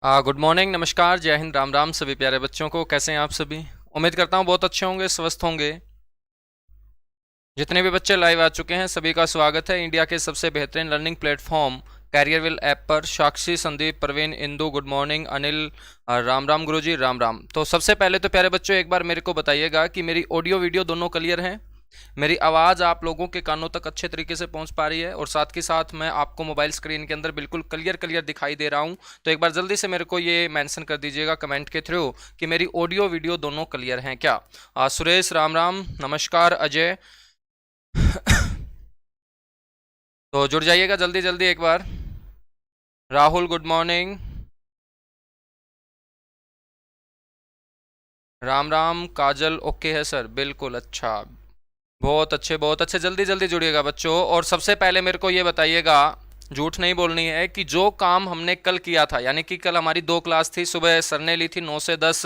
Good morning, नमस्कार, जय हिंद, राम राम सभी प्यारे बच्चों को। कैसे हैं आप सभी? उम्मीद करता हूँ बहुत अच्छे होंगे, स्वस्थ होंगे। जितने भी बच्चे लाइव आ चुके हैं सभी का स्वागत है इंडिया के सबसे बेहतरीन लर्निंग प्लेटफॉर्म कैरियरविल ऐप पर। साक्षी, संदीप, प्रवीण, इंदू, गुड मॉर्निंग, अनिल, राम राम गुरुजी, राम राम। तो सबसे पहले तो प्यारे बच्चों एक बार मेरे को बताइएगा कि मेरी ऑडियो वीडियो दोनों क्लियर हैं, मेरी आवाज़ आप लोगों के कानों तक अच्छे तरीके से पहुंच पा रही है, और साथ के साथ मैं आपको मोबाइल स्क्रीन के अंदर बिल्कुल क्लियर क्लियर दिखाई दे रहा हूं। तो एक बार जल्दी से मेरे को ये मेंशन कर दीजिएगा कमेंट के थ्रू कि मेरी ऑडियो वीडियो दोनों क्लियर हैं क्या। सुरेश, राम राम, नमस्कार, अजय। तो जुड़ जाइएगा जल्दी जल्दी एक बार। Rahul, good morning, Ram Ram. Kajal, okay है सर, बिल्कुल, अच्छा, बहुत अच्छे बहुत अच्छे। जल्दी जल्दी जुड़िएगा बच्चों। और सबसे पहले मेरे को ये बताइएगा, झूठ नहीं बोलनी है, कि जो काम हमने कल किया था, यानी कि कल हमारी दो क्लास थी, सुबह सर ने ली थी 9 से 10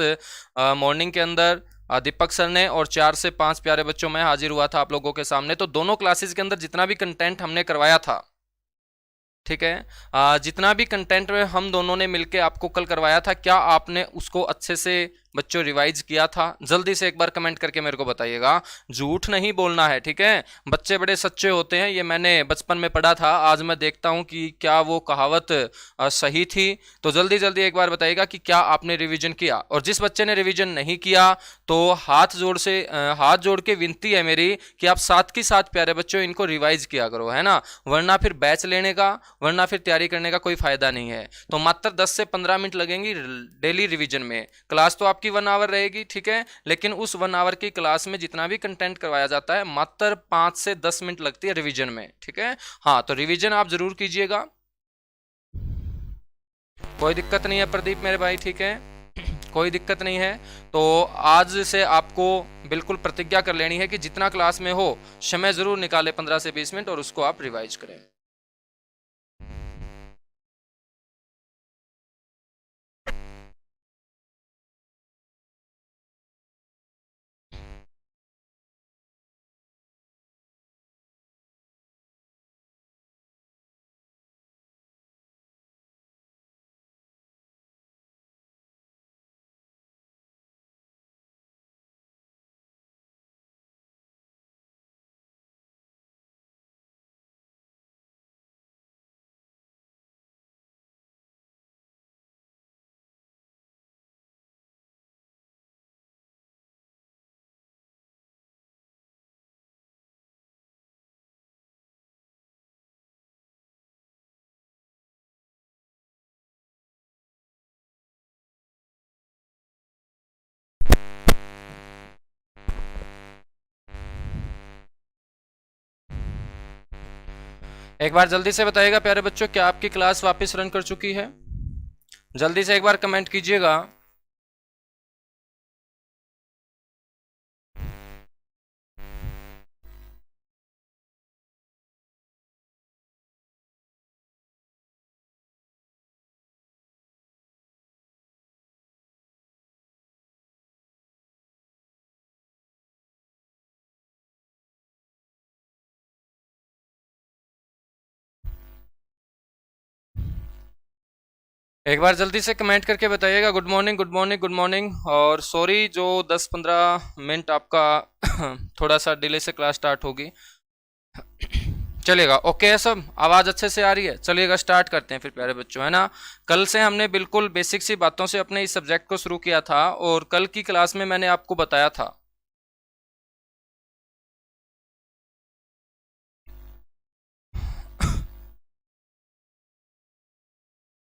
मॉर्निंग के अंदर, दीपक सर ने, और 4 से 5 प्यारे बच्चों में हाजिर हुआ था आप लोगों के सामने। तो दोनों क्लासेस के अंदर जितना भी कंटेंट हमने करवाया था, ठीक है, जितना भी कंटेंट में हम दोनों ने मिलके आपको कल करवाया था, क्या आपने उसको अच्छे से बच्चों रिवाइज किया था? जल्दी से एक बार कमेंट करके मेरे को बताइएगा। झूठ नहीं बोलना है, ठीक है। बच्चे बड़े सच्चे होते हैं, ये मैंने बचपन में पढ़ा था, आज मैं देखता हूँ कि क्या वो कहावत सही थी। तो जल्दी जल्दी एक बार बताइएगा कि क्या आपने रिवीजन किया। और जिस बच्चे ने रिवीजन नहीं किया तो हाथ जोड़ के विनती है मेरी कि आप साथ के साथ प्यारे बच्चों इनको रिवाइज किया करो, है ना। वरना फिर बैच लेने का, वरना फिर तैयारी करने का कोई फायदा नहीं है। तो मात्र 10 से 15 मिनट लगेंगी डेली रिवीजन में। क्लास तो आपकी 1 आवर रहेगी, ठीक है, लेकिन उस 1 आवर की क्लास में जितना भी कंटेंट करवाया जाता है मात्र 5 से 10 मिनट लगती है रिवीजन में, ठीक है। हाँ, तो रिवीजन आप जरूर कीजिएगा, कोई दिक्कत नहीं है प्रदीप मेरे भाई, ठीक है, कोई दिक्कत नहीं है। तो आज से आपको बिल्कुल प्रतिज्ञा कर लेनी है कि जितना क्लास में हो समय जरूर निकाले 15 से 20 मिनट, और उसको आप रिवाइज करें। एक बार जल्दी से बताइएगा प्यारे बच्चों, क्या आपकी क्लास वापस रन कर चुकी है? जल्दी से एक बार कमेंट कीजिएगा। एक बार जल्दी से कमेंट करके बताइएगा। Good morning, good morning, good morning. और सॉरी जो 10-15 मिनट आपका थोड़ा सा डिले से क्लास स्टार्ट होगी, चलेगा, ओके है सब, आवाज़ अच्छे से आ रही है? चलिएगा स्टार्ट करते हैं फिर प्यारे बच्चों, है ना। कल से हमने बिल्कुल बेसिक सी बातों से अपने इस सब्जेक्ट को शुरू किया था, और कल की क्लास में मैंने आपको बताया था,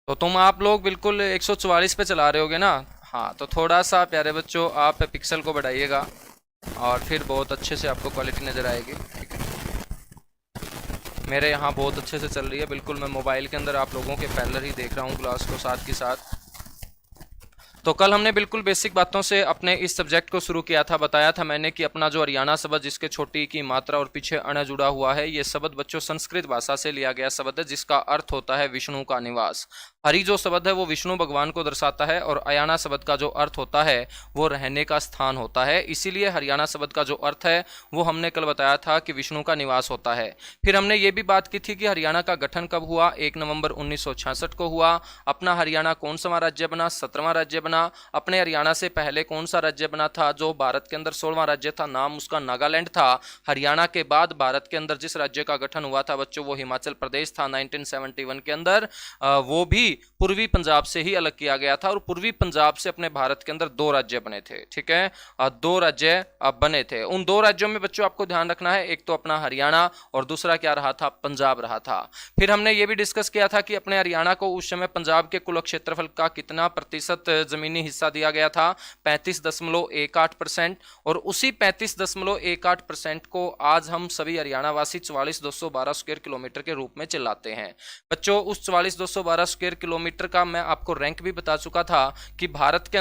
तो तुम आप लोग बिल्कुल 144 पे चला रहे होगे ना। हाँ, तो थोड़ा सा प्यारे बच्चों आप पिक्सल को बढ़ाइएगा, और फिर बहुत अच्छे से आपको क्वालिटी नज़र आएगी, ठीक है। मेरे यहाँ बहुत अच्छे से चल रही है, बिल्कुल मैं मोबाइल के अंदर आप लोगों के पैरेलल ही देख रहा हूँ क्लास को साथ के साथ। तो कल हमने बिल्कुल बेसिक बातों से अपने इस सब्जेक्ट को शुरू किया था। बताया था मैंने कि अपना जो हरियाणा शब्द जिसके छोटी की मात्रा और पीछे अण जुड़ा हुआ है, ये शब्द बच्चों संस्कृत भाषा से लिया गया शब्द है, जिसका अर्थ होता है विष्णु का निवास। हरि जो शब्द है वो विष्णु भगवान को दर्शाता है, और अयाना शब्द का जो अर्थ होता है वो रहने का स्थान होता है। इसीलिए हरियाणा शब्द का जो अर्थ है वो हमने कल बताया था कि विष्णु का निवास होता है। फिर हमने ये भी बात की थी कि हरियाणा का गठन कब हुआ, 1 नवंबर 1966 को हुआ। अपना हरियाणा कौन सा राज्य बना, 17वां राज्य बना। अपने हरियाणा से पहले कौन सा राज्य बना था जो भारत के अंदर 16वां राज्य था, नाम उसका नागालैंड था। हरियाणा के बाद भारत के अंदर जिस राज्य का गठन हुआ था बच्चों वो हिमाचल प्रदेश था 1971 के अंदर। वो भी पूर्वी पंजाब से ही अलग किया गया था, और पूर्वी पंजाब से अपने भारत के अंदर 2 राज्य बने थे। ठीक है, 2 राज्य बने थे। उन 2 राज्यों में बच्चों आपको ध्यान रखना है, एक तो अपना हरियाणा और दूसरा क्या रहा था, पंजाब रहा था। फिर हमने ये भी डिस्कस किया था कि अपने हरियाणा को उस समय पंजाब के कुल क्षेत्रफल का कितना प्रतिशत जमीनी हिस्सा दिया गया था, 35.18%। और उसी 35.18% को आज हम सभी हरियाणा वासी 44,212 स्क्वायर किलोमीटर के रूप में चिल्लाते हैं। बच्चों उस 44,212 स्क्वायर किलोमीटर का मैं आपको रैंक भी बता चुका था कि भारत के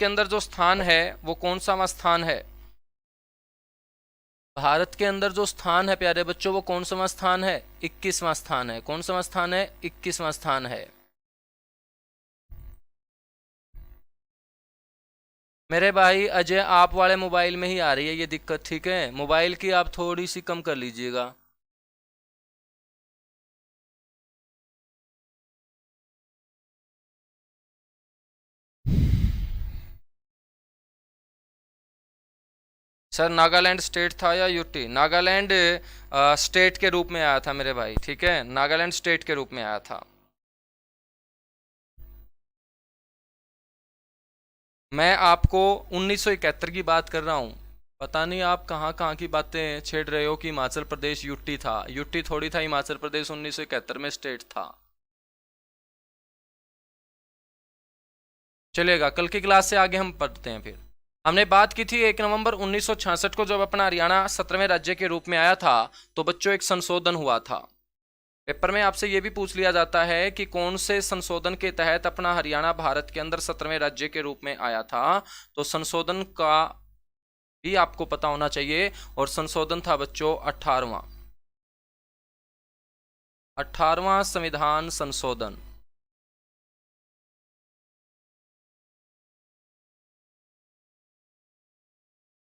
अंदर जो स्थान है वो कौन सा स्थान है। भारत के अंदर जो स्थान है प्यारे बच्चों वो कौन सा स्थान है, 21वां स्थान है। कौन सा स्थान है, 21वां स्थान है। मेरे भाई अजय आप वाले मोबाइल में ही आ रही है ये दिक्कत, ठीक है, मोबाइल की आप थोड़ी सी कम कर लीजिएगा। सर नागालैंड स्टेट था या यूटी, नागालैंड स्टेट के रूप में आया था मेरे भाई, ठीक है, नागालैंड स्टेट के रूप में आया था। मैं आपको 1971 की बात कर रहा हूँ। पता नहीं आप कहाँ कहाँ की बातें छेड़ रहे हो कि हिमाचल प्रदेश यूटी था, यूटी थोड़ी था, हिमाचल प्रदेश 1971 में स्टेट था। चलेगा, कल की क्लास से आगे हम पढ़ते हैं। फिर हमने बात की थी 1 नवंबर 1966 को जब अपना हरियाणा 17वें राज्य के रूप में आया था तो बच्चों एक संशोधन हुआ था। पेपर में आपसे यह भी पूछ लिया जाता है कि कौन से संशोधन के तहत अपना हरियाणा भारत के अंदर 17वें राज्य के रूप में आया था। तो संशोधन का भी आपको पता होना चाहिए, और संशोधन था बच्चों 18वां संविधान संशोधन।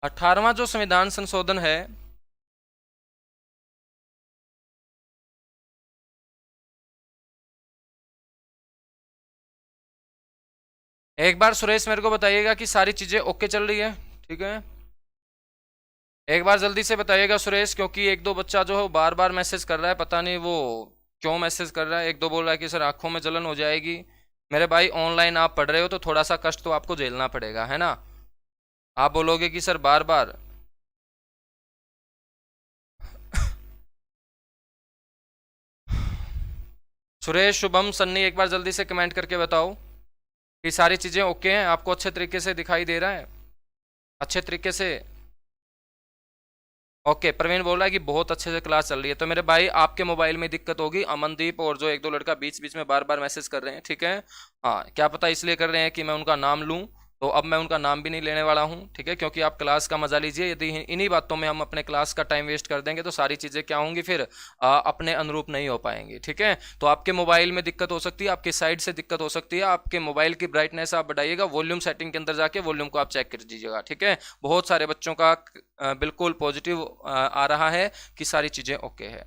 18वां जो संविधान संशोधन है एक बार सुरेश मेरे को बताइएगा कि सारी चीजें ओके चल रही है, ठीक है। एक बार जल्दी से बताइएगा सुरेश, क्योंकि एक दो बच्चा जो है बार बार मैसेज कर रहा है, पता नहीं वो क्यों मैसेज कर रहा है। एक दो बोल रहा है कि सर आंखों में जलन हो जाएगी। मेरे भाई ऑनलाइन आप पढ़ रहे हो तो थोड़ा सा कष्ट तो आपको झेलना पड़ेगा, है ना। आप बोलोगे कि सर बार बार सुरेश, शुभम, सन्नी एक बार जल्दी से कमेंट करके बताओ कि सारी चीजें ओके हैं, आपको अच्छे तरीके से दिखाई दे रहा है, अच्छे तरीके से। ओके, प्रवीण बोल रहा है कि बहुत अच्छे से क्लास चल रही है। तो मेरे भाई आपके मोबाइल में दिक्कत होगी, अमनदीप और जो एक दो लड़का बीच बीच में बार बार मैसेज कर रहे हैं, ठीक है। हाँ, क्या पता इसलिए कर रहे हैं कि मैं उनका नाम लूं, तो अब मैं उनका नाम भी नहीं लेने वाला हूं, ठीक है, क्योंकि आप क्लास का मजा लीजिए। यदि इन्हीं बातों में हम अपने क्लास का टाइम वेस्ट कर देंगे तो सारी चीज़ें क्या होंगी फिर, अपने अनुरूप नहीं हो पाएंगी, ठीक है। तो आपके मोबाइल में दिक्कत हो सकती है, आपके साइड से दिक्कत हो सकती है, आपके मोबाइल की ब्राइटनेस आप बढ़ाइएगा, वॉल्यूम सेटिंग के अंदर जाके वॉल्यूम को आप चेक कर दीजिएगा, ठीक है। बहुत सारे बच्चों का बिल्कुल पॉजिटिव आ रहा है कि सारी चीज़ें ओके है।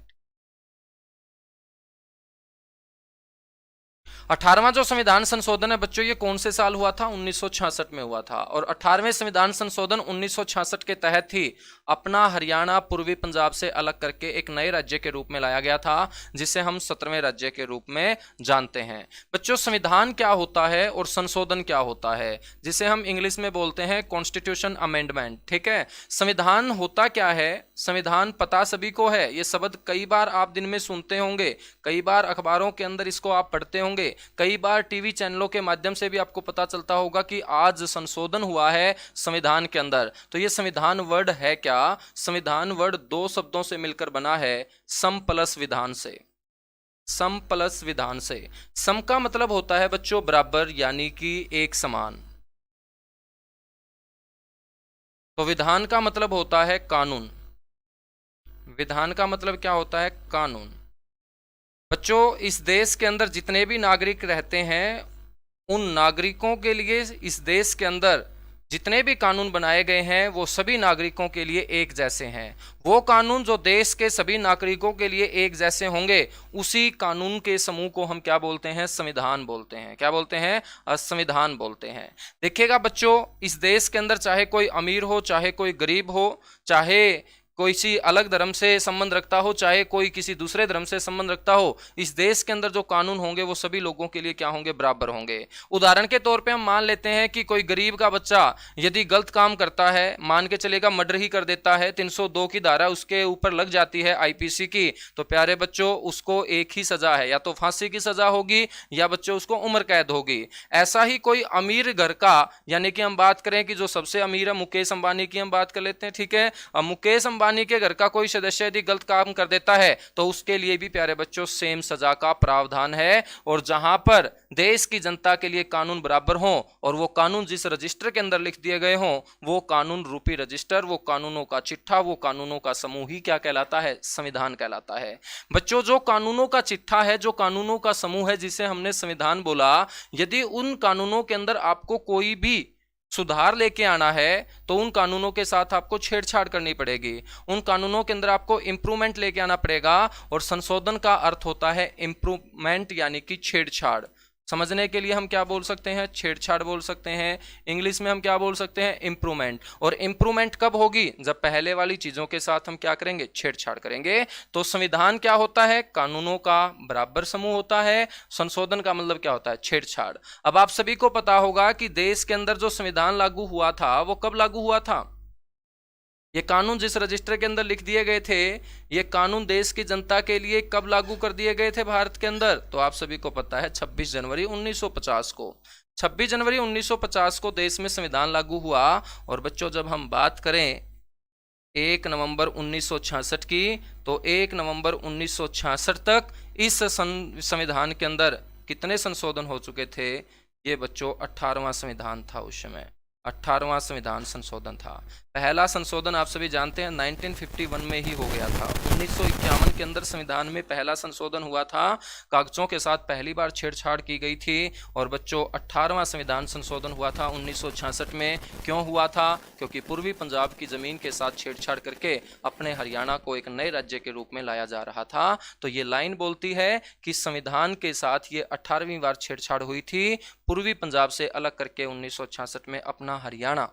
18वां जो संविधान संशोधन है बच्चों ये कौन से साल हुआ था, 1966 में हुआ था। और 18वें संविधान संशोधन 1966 के तहत ही अपना हरियाणा पूर्वी पंजाब से अलग करके एक नए राज्य के रूप में लाया गया था, जिसे हम 17वें राज्य के रूप में जानते हैं। बच्चों संविधान क्या होता है और संशोधन क्या होता है, जिसे हम इंग्लिश में बोलते हैं कॉन्स्टिट्यूशन अमेंडमेंट, ठीक है। संविधान होता क्या है, संविधान पता सभी को है, ये शब्द कई बार आप दिन में सुनते होंगे, कई बार अखबारों के अंदर इसको आप पढ़ते होंगे, कई बार टीवी चैनलों के माध्यम से भी आपको पता चलता होगा कि आज संशोधन हुआ है संविधान के अंदर। तो ये संविधान वर्ड है क्या, संविधान वर्ड 2 शब्दों से मिलकर बना है, सम प्लस विधान से। सम प्लस विधान से। सम का मतलब होता है बच्चों बराबर, यानी कि एक समान। तो विधान का मतलब होता है कानून। विधान का मतलब क्या होता है, कानून। बच्चों, इस देश के अंदर जितने भी नागरिक रहते हैं, उन नागरिकों के लिए इस देश के अंदर जितने भी कानून बनाए गए हैं वो सभी नागरिकों के लिए एक जैसे हैं। वो कानून जो देश के सभी नागरिकों के लिए एक जैसे होंगे, उसी कानून के समूह को हम क्या बोलते हैं? संविधान बोलते हैं। क्या बोलते हैं? संविधान बोलते हैं। देखिएगा बच्चों, इस देश के अंदर चाहे कोई अमीर हो, चाहे कोई गरीब हो, चाहे कोई किसी अलग धर्म से संबंध रखता हो, चाहे कोई किसी दूसरे धर्म से संबंध रखता हो, इस देश के अंदर जो कानून होंगे वो सभी लोगों के लिए क्या होंगे? बराबर होंगे। उदाहरण के तौर पे हम मान लेते हैं कि कोई गरीब का बच्चा यदि गलत काम करता है, मान के चलेगा मर्डर ही कर देता है, 302 की धारा उसके ऊपर लग जाती है आईपीसी की, तो प्यारे बच्चों उसको एक ही सजा है, या तो फांसी की सजा होगी या बच्चों उसको उम्र कैद होगी। ऐसा ही कोई अमीर घर का, यानी कि हम बात करें कि जो सबसे अमीर है मुकेश अंबानी की हम बात कर लेते हैं, ठीक है। अब मुकेश अंबानी के घर का कोई सदस्य यदि गलत काम कर देता है तो उसके लिए भी प्यारे बच्चों सेम सजा का प्रावधान है। और जहां पर देश की जनता के लिए कानून बराबर हो और वो कानून जिस रजिस्टर के अंदर लिख दिए गए हों, वो कानून रूपी रजिस्टर, वो कानूनों का चिट्ठा, वो कानूनों का समूह ही क्या कहलाता है? संविधान कहलाता है। बच्चों, जो कानूनों का चिट्ठा है, जो कानूनों का समूह है जिसे हमने संविधान बोला, यदि उन कानूनों के अंदर आपको कोई भी सुधार लेके आना है तो उन कानूनों के साथ आपको छेड़छाड़ करनी पड़ेगी। उन कानूनों के अंदर आपको इंप्रूवमेंट लेके आना पड़ेगा। और संशोधन का अर्थ होता है इंप्रूवमेंट, यानी कि छेड़छाड़। समझने के लिए हम क्या बोल सकते हैं? छेड़छाड़ बोल सकते हैं। इंग्लिश में हम क्या बोल सकते हैं? इंप्रूवमेंट। और इंप्रूवमेंट कब होगी? जब पहले वाली चीजों के साथ हम क्या करेंगे? छेड़छाड़ करेंगे। तो संविधान क्या होता है? कानूनों का बराबर समूह होता है। संशोधन का मतलब क्या होता है? छेड़छाड़। अब आप सभी को पता होगा कि देश के अंदर जो संविधान लागू हुआ था वो कब लागू हुआ था? ये कानून जिस रजिस्टर के अंदर लिख दिए गए थे, ये कानून देश की जनता के लिए कब लागू कर दिए गए थे भारत के अंदर? तो आप सभी को पता है 26 जनवरी 1950 को। 26 जनवरी 1950 को देश में संविधान लागू हुआ। और बच्चों, जब हम बात करें 1 नवंबर 1966 की, तो 1 नवंबर 1966 तक इस संविधान के अंदर कितने संशोधन हो चुके थे? ये बच्चों 18वां संविधान था उस समय। 18वां संविधान संशोधन था। पहला संशोधन आप सभी जानते हैं 1951 में ही हो गया था। 1951 के अंदर संविधान में पहला संशोधन हुआ था। कागजों के साथ पहली बार छेड़छाड़ की गई थी। और बच्चों, 18वां संविधान संशोधन हुआ था 1966 में। क्यों हुआ था? क्योंकि पूर्वी पंजाब की जमीन के साथ छेड़छाड़ करके अपने हरियाणा को एक नए राज्य के रूप में लाया जा रहा था। तो ये लाइन बोलती है कि संविधान के साथ ये 18वीं बार छेड़छाड़ हुई थी, पूर्वी पंजाब से अलग करके 1966 में अपना हरियाणा,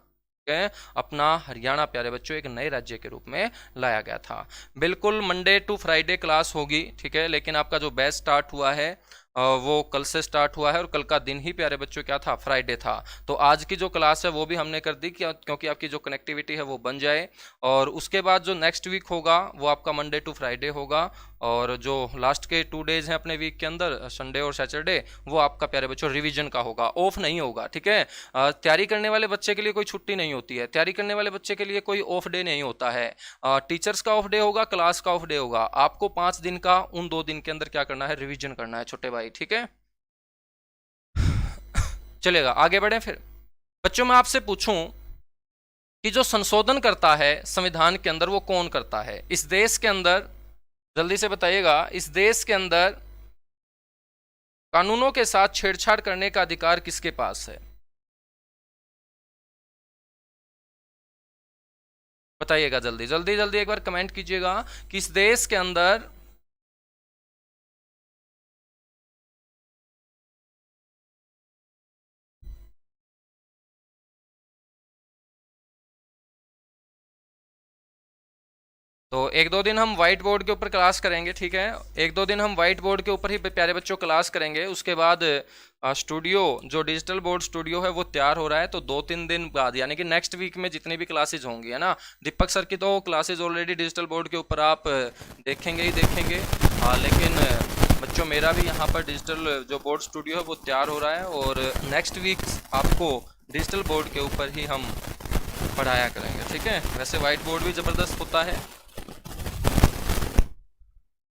अपना हरियाणा प्यारे बच्चों एक नए राज्य के रूप में लाया गया था। बिल्कुल मंडे टू फ्राइडे क्लास होगी, ठीक है, लेकिन आपका जो बैच स्टार्ट हुआ है वो कल से स्टार्ट हुआ है। और कल का दिन ही प्यारे बच्चों क्या था? फ्राइडे था। तो आज की जो क्लास है वो भी हमने कर दी, क्योंकि आपकी जो कनेक्टिविटी है वो बन जाए। और उसके बाद जो नेक्स्ट वीक होगा वो आपका मंडे टू फ्राइडे होगा। और जो लास्ट के 2 डेज हैं अपने वीक के अंदर, संडे और सैटरडे, वो आपका प्यारे बच्चों रिवीजन का होगा, ऑफ नहीं होगा, ठीक है। तैयारी करने वाले बच्चे के लिए कोई छुट्टी नहीं होती है, तैयारी करने वाले बच्चे के लिए कोई ऑफ डे नहीं होता है। टीचर्स का ऑफ डे होगा, क्लास का ऑफ डे होगा। आपको 5 दिन का उन 2 दिन के अंदर क्या करना है? रिवीजन करना है छोटे भाई, ठीक है। चलेगा, आगे बढ़े फिर। बच्चों, मैं आपसे पूछूं कि जो संशोधन करता है संविधान के अंदर वो कौन करता है इस देश के अंदर? जल्दी से बताइएगा। इस देश के अंदर कानूनों के साथ छेड़छाड़ करने का अधिकार किसके पास है? बताइएगा, जल्दी जल्दी जल्दी एक बार कमेंट कीजिएगा कि इस देश के अंदर तो 1-2 दिन हम व्हाइट बोर्ड के ऊपर क्लास करेंगे, ठीक है। 1-2 दिन हम व्हाइट बोर्ड के ऊपर ही प्यारे बच्चों क्लास करेंगे। उसके बाद स्टूडियो, जो डिजिटल बोर्ड स्टूडियो है वो तैयार हो रहा है। तो 2-3 दिन बाद, यानी कि नेक्स्ट वीक में जितनी भी क्लासेज होंगी, है ना, दीपक सर की तो क्लासेज ऑलरेडी डिजिटल बोर्ड के ऊपर आप देखेंगे ही देखेंगे। लेकिन बच्चों, मेरा भी यहाँ पर डिजिटल जो बोर्ड स्टूडियो है वो तैयार हो रहा है। और नेक्स्ट वीक आपको डिजिटल बोर्ड के ऊपर ही हम पढ़ाया करेंगे, ठीक है। वैसे व्हाइट बोर्ड भी ज़बरदस्त होता है,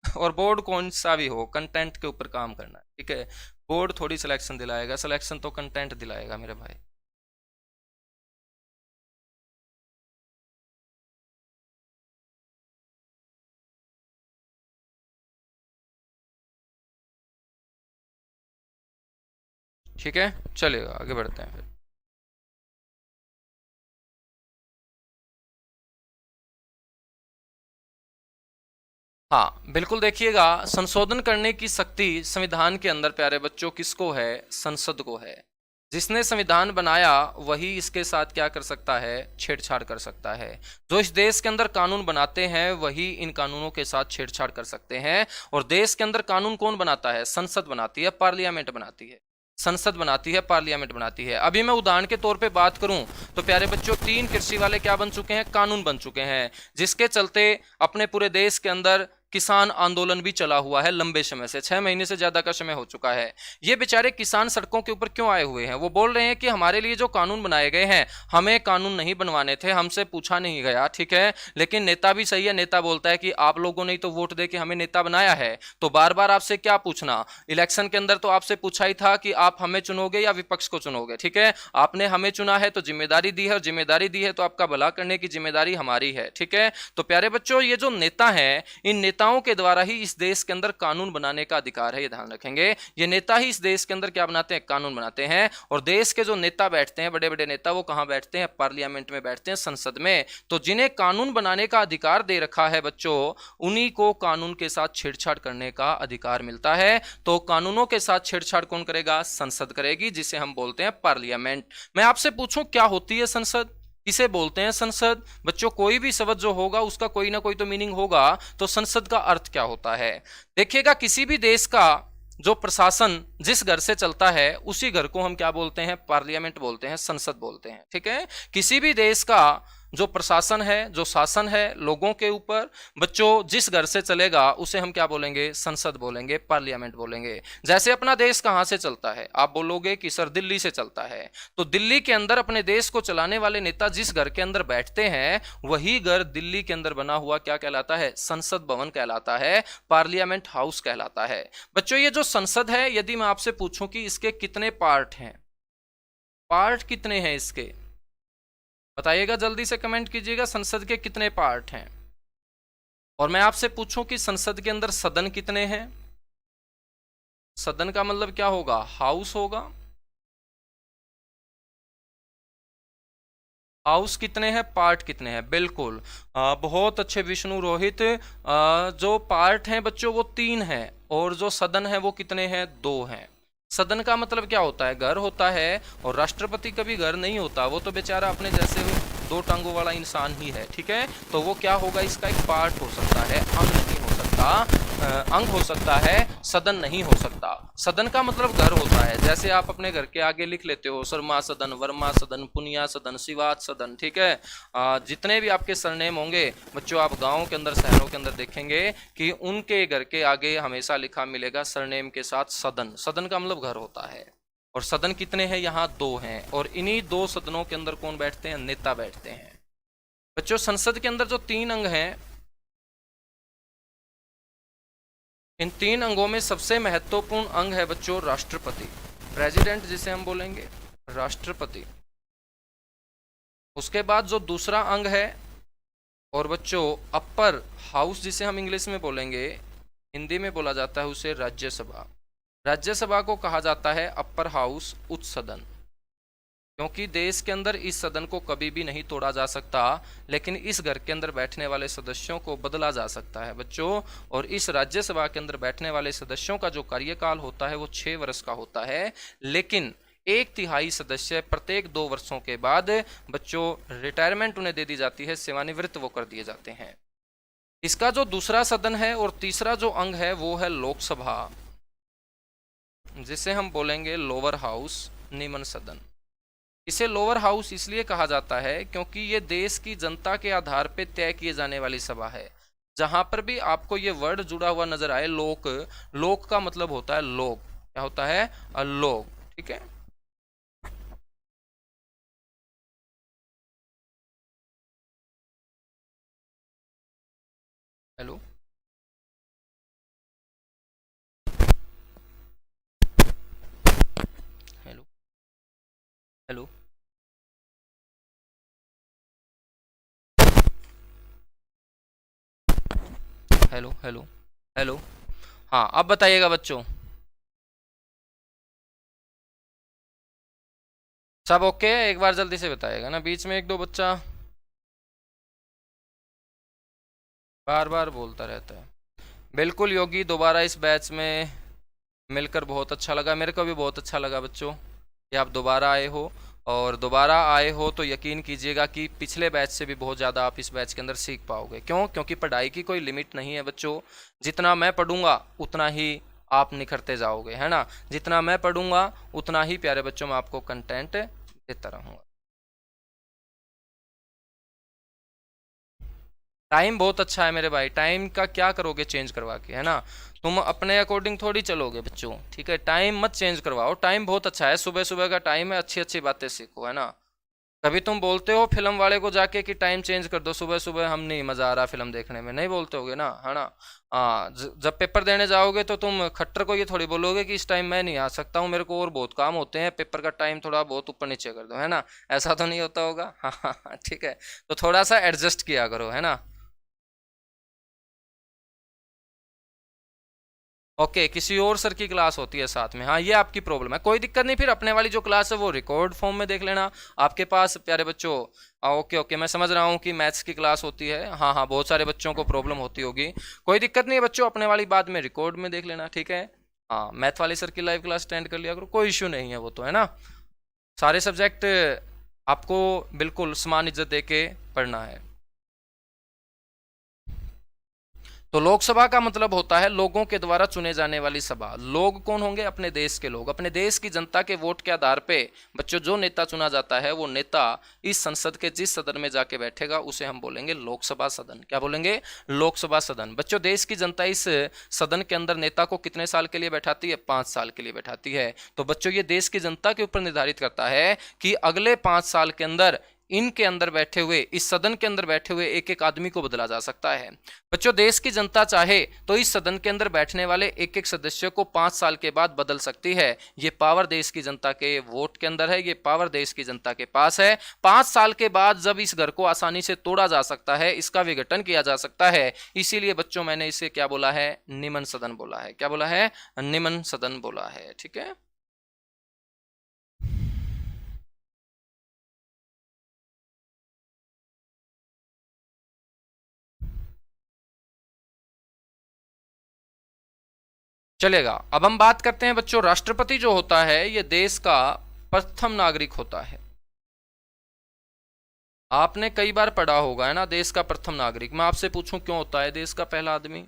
और बोर्ड कौन सा भी हो, कंटेंट के ऊपर काम करना है, ठीक है। बोर्ड थोड़ी सिलेक्शन दिलाएगा, सिलेक्शन तो कंटेंट दिलाएगा मेरे भाई। ठीक है, चलिएगा आगे बढ़ते हैं फिर। हाँ बिल्कुल, देखिएगा, संशोधन करने की शक्ति संविधान के अंदर प्यारे बच्चों किसको है? संसद को है। जिसने संविधान बनाया वही इसके साथ क्या कर सकता है? छेड़छाड़ कर सकता है। जो इस देश के अंदर कानून बनाते हैं वही इन कानूनों के साथ छेड़छाड़ कर सकते हैं। और देश के अंदर कानून कौन बनाता है? संसद बनाती है, पार्लियामेंट बनाती है। संसद बनाती है, पार्लियामेंट बनाती है। अभी मैं उदाहरण के तौर पे बात करूं तो प्यारे बच्चों, 3 कृषि वाले क्या बन चुके हैं? कानून बन चुके हैं, जिसके चलते अपने पूरे देश के अंदर किसान आंदोलन भी चला हुआ है लंबे समय से, 6 महीने से ज्यादा का समय हो चुका है। ये बेचारे किसान सड़कों के ऊपर क्यों आए हुए हैं? वो बोल रहे हैं कि हमारे लिए जो कानून बनाए गए हैं, हमें कानून नहीं बनवाने थे, हमसे पूछा नहीं गया, ठीक है। लेकिन नेता भी सही है, नेता बोलता है कि आप लोगों ने ही तो वोट दे के हमें नेता बनाया है, तो बार बार आपसे क्या पूछना? इलेक्शन के अंदर तो आपसे पूछा ही था कि आप हमें चुनोगे या विपक्ष को चुनोगे, ठीक है। आपने हमें चुना है तो जिम्मेदारी दी है, और जिम्मेदारी दी है तो आपका भला करने की जिम्मेदारी हमारी है, ठीक है। तो प्यारे बच्चों, ये जो नेता हैं, इन नेताओं के द्वारा ही इस देश के अंदर कानून बनाने का अधिकार है, ये ध्यान रखेंगे। ये नेता ही इस देश के अंदर क्या बनाते हैं? कानून बनाते हैं। और देश के जो नेता बैठते हैं, बड़े बड़े नेता, वो कहां बैठते हैं? पार्लियामेंट में बैठते हैं, संसद में। तो जिन्हें कानून बनाने का अधिकार दे रखा है बच्चों, उन्हीं को कानून के साथ छेड़छाड़ करने का अधिकार मिलता है। तो कानूनों के साथ छेड़छाड़ कौन करेगा? संसद करेगी, जिसे हम बोलते हैं पार्लियामेंट। मैं आपसे पूछूं, क्या होती है संसद? किसे बोलते हैं संसद? बच्चों, कोई भी शब्द जो होगा उसका कोई ना कोई तो मीनिंग होगा। तो संसद का अर्थ क्या होता है? देखिएगा, किसी भी देश का जो प्रशासन जिस घर से चलता है, उसी घर को हम क्या बोलते हैं? पार्लियामेंट बोलते हैं, संसद बोलते हैं, ठीक है। किसी भी देश का जो प्रशासन है, जो शासन है लोगों के ऊपर, बच्चों, जिस घर से चलेगा उसे हम क्या बोलेंगे? संसद बोलेंगे, पार्लियामेंट बोलेंगे। जैसे अपना देश कहां से चलता है? आप बोलोगे कि सर दिल्ली से चलता है। तो दिल्ली के अंदर अपने देश को चलाने वाले नेता जिस घर के अंदर बैठते हैं, वही घर दिल्ली के अंदर बना हुआ क्या कहलाता है? संसद भवन कहलाता है, पार्लियामेंट हाउस कहलाता है। बच्चों, ये जो संसद है, यदि मैं आपसे पूछूं कि इसके कितने पार्ट हैं, पार्ट कितने हैं इसके, बताइएगा, जल्दी से कमेंट कीजिएगा, संसद के कितने पार्ट हैं। और मैं आपसे पूछूं कि संसद के अंदर सदन कितने हैं? सदन का मतलब क्या होगा? हाउस होगा। हाउस कितने हैं, पार्ट कितने हैं? बिल्कुल, बहुत अच्छे विष्णु रोहित। जो पार्ट हैं बच्चों वो 3 हैं, और जो सदन है वो कितने हैं? 2 हैं। सदन का मतलब क्या होता है? घर होता है। और राष्ट्रपति कभी घर नहीं होता, वो तो बेचारा अपने जैसे 2 टांगों वाला इंसान ही है, ठीक है। तो वो क्या होगा? इसका एक पार्ट हो सकता है, अंग नहीं हो सकता। अंग हो सकता है, सदन नहीं हो सकता। सदन का मतलब घर होता है, जैसे आप अपने घर के आगे लिख लेते हो शर्मा सदन, वर्मा सदन, पुनिया सदन, शिवात सदन, ठीक है। जितने भी आपके सरनेम होंगे बच्चों, आप गाँव के अंदर, शहरों के अंदर देखेंगे कि उनके घर के आगे हमेशा लिखा मिलेगा सरनेम के साथ सदन। सदन का मतलब घर होता है। और सदन कितने हैं? यहाँ 2 हैं। और इन्हीं 2 सदनों के अंदर कौन बैठते हैं? नेता बैठते हैं। बच्चों, संसद के अंदर जो 3 अंग हैं, इन 3 अंगों में सबसे महत्वपूर्ण अंग है बच्चों राष्ट्रपति, प्रेसिडेंट जिसे हम बोलेंगे, राष्ट्रपति। उसके बाद जो दूसरा अंग है, और बच्चों अपर हाउस जिसे हम इंग्लिश में बोलेंगे, हिंदी में बोला जाता है उसे राज्यसभा। राज्यसभा को कहा जाता है अपर हाउस, उच्च सदन। क्योंकि देश के अंदर इस सदन को कभी भी नहीं तोड़ा जा सकता, लेकिन इस घर के अंदर बैठने वाले सदस्यों को बदला जा सकता है बच्चों। और इस राज्यसभा के अंदर बैठने वाले सदस्यों का जो कार्यकाल होता है वो 6 वर्ष का होता है। लेकिन 1/3 सदस्य प्रत्येक 2 वर्षों के बाद बच्चों रिटायरमेंट उन्हें दे दी जाती है, सेवानिवृत्त वो कर दिए जाते हैं। इसका जो दूसरा सदन है और तीसरा जो अंग है वो है लोकसभा, जिसे हम बोलेंगे लोअर हाउस, निम्न सदन। इसे लोअर हाउस इसलिए कहा जाता है क्योंकि ये देश की जनता के आधार पर तय किए जाने वाली सभा है। जहां पर भी आपको ये वर्ड जुड़ा हुआ नजर आए, लोक, लोक का मतलब होता है लोग, क्या होता है? लोग, ठीक है। Hello, hello, hello, hello, hello, hello. हाँ, अब बताइएगा बच्चों। सब ओके है? एक बार जल्दी से बताइएगा ना, बीच में एक दो बच्चा बार बार बोलता रहता है। बिल्कुल योगी, दोबारा इस बैच में मिलकर बहुत अच्छा लगा, मेरे को भी बहुत अच्छा लगा बच्चों कि आप दोबारा आए हो। और दोबारा आए हो तो यकीन कीजिएगा कि पिछले बैच से भी बहुत ज़्यादा आप इस बैच के अंदर सीख पाओगे। क्यों? क्योंकि पढ़ाई की कोई लिमिट नहीं है बच्चों। जितना मैं पढ़ूंगा उतना ही आप निखरते जाओगे, है ना। जितना मैं पढ़ूंगा उतना ही प्यारे बच्चों मैं आपको कंटेंट देता रहूँगा। टाइम बहुत अच्छा है मेरे भाई, टाइम का क्या करोगे चेंज करवा के, है ना। तुम अपने अकॉर्डिंग थोड़ी चलोगे बच्चों, ठीक है। टाइम मत चेंज करवाओ, टाइम बहुत अच्छा है, सुबह सुबह का टाइम है, अच्छी अच्छी बातें सीखो, है ना। कभी तुम बोलते हो फिल्म वाले को जाके कि टाइम चेंज कर दो, सुबह सुबह हम नहीं, मजा आ रहा फिल्म देखने में, नहीं बोलते होगे ना, है ना। हाँ, जब पेपर देने जाओगे तो तुम खट्टर को ये थोड़ी बोलोगे कि इस टाइम मैं नहीं आ सकता हूँ, मेरे को और बहुत काम होते हैं, पेपर का टाइम थोड़ा बहुत ऊपर नीचे कर दो, है ना। ऐसा तो नहीं होता होगा। हाँ हाँ हाँ, ठीक है। तो थोड़ा सा एडजस्ट किया करो, है ना। ओके, किसी और सर की क्लास होती है साथ में, हाँ ये आपकी प्रॉब्लम है, कोई दिक्कत नहीं, फिर अपने वाली जो क्लास है वो रिकॉर्ड फॉर्म में देख लेना आपके पास प्यारे बच्चों। ओके ओके, मैं समझ रहा हूँ कि मैथ्स की क्लास होती है, हाँ हाँ, बहुत सारे बच्चों को प्रॉब्लम होती होगी, कोई दिक्कत नहीं है बच्चों, अपने वाली बाद में रिकॉर्ड में देख लेना, ठीक है। हाँ, मैथ वाले सर की लाइव क्लास अटेंड कर लिया करो, कोई इश्यू नहीं है वो तो, है ना। सारे सब्जेक्ट आपको बिल्कुल समान इज्जत दे के पढ़ना है। तो लोकसभा का मतलब होता है लोगों के द्वारा चुने जाने वाली सभा। लोग कौन होंगे? अपने देश के लोग, अपने देश की जनता के वोट के आधार पे बच्चों जो नेता चुना जाता है, वो नेता इस संसद के जिस सदन में जाके बैठेगा उसे हम बोलेंगे लोकसभा सदन। क्या बोलेंगे? लोकसभा सदन। बच्चों, देश की जनता इस सदन के अंदर नेता को कितने साल के लिए बैठाती है? 5 साल के लिए बैठाती है। तो बच्चों, ये देश की जनता के ऊपर निर्धारित करता है कि अगले 5 साल के अंदर इनके अंदर बैठे हुए, इस सदन के अंदर बैठे हुए एक एक आदमी को बदला जा सकता है। बच्चों, देश की जनता चाहे तो इस सदन के अंदर बैठने वाले एक एक सदस्य को 5 साल के बाद बदल सकती है। ये पावर देश की जनता के वोट के अंदर है, ये पावर देश की जनता के पास है। 5 साल के बाद जब इस घर को आसानी से तोड़ा जा सकता है, इसका विघटन किया जा सकता है, इसीलिए बच्चों मैंने इसे क्या बोला है? निमन सदन बोला है। क्या बोला है? निमन सदन बोला है, ठीक है। चलेगा। अब हम बात करते हैं बच्चों, राष्ट्रपति जो होता है ये देश का प्रथम नागरिक होता है। आपने कई बार पढ़ा होगा, है ना, देश का प्रथम नागरिक। मैं आपसे पूछूं क्यों होता है देश का पहला आदमी?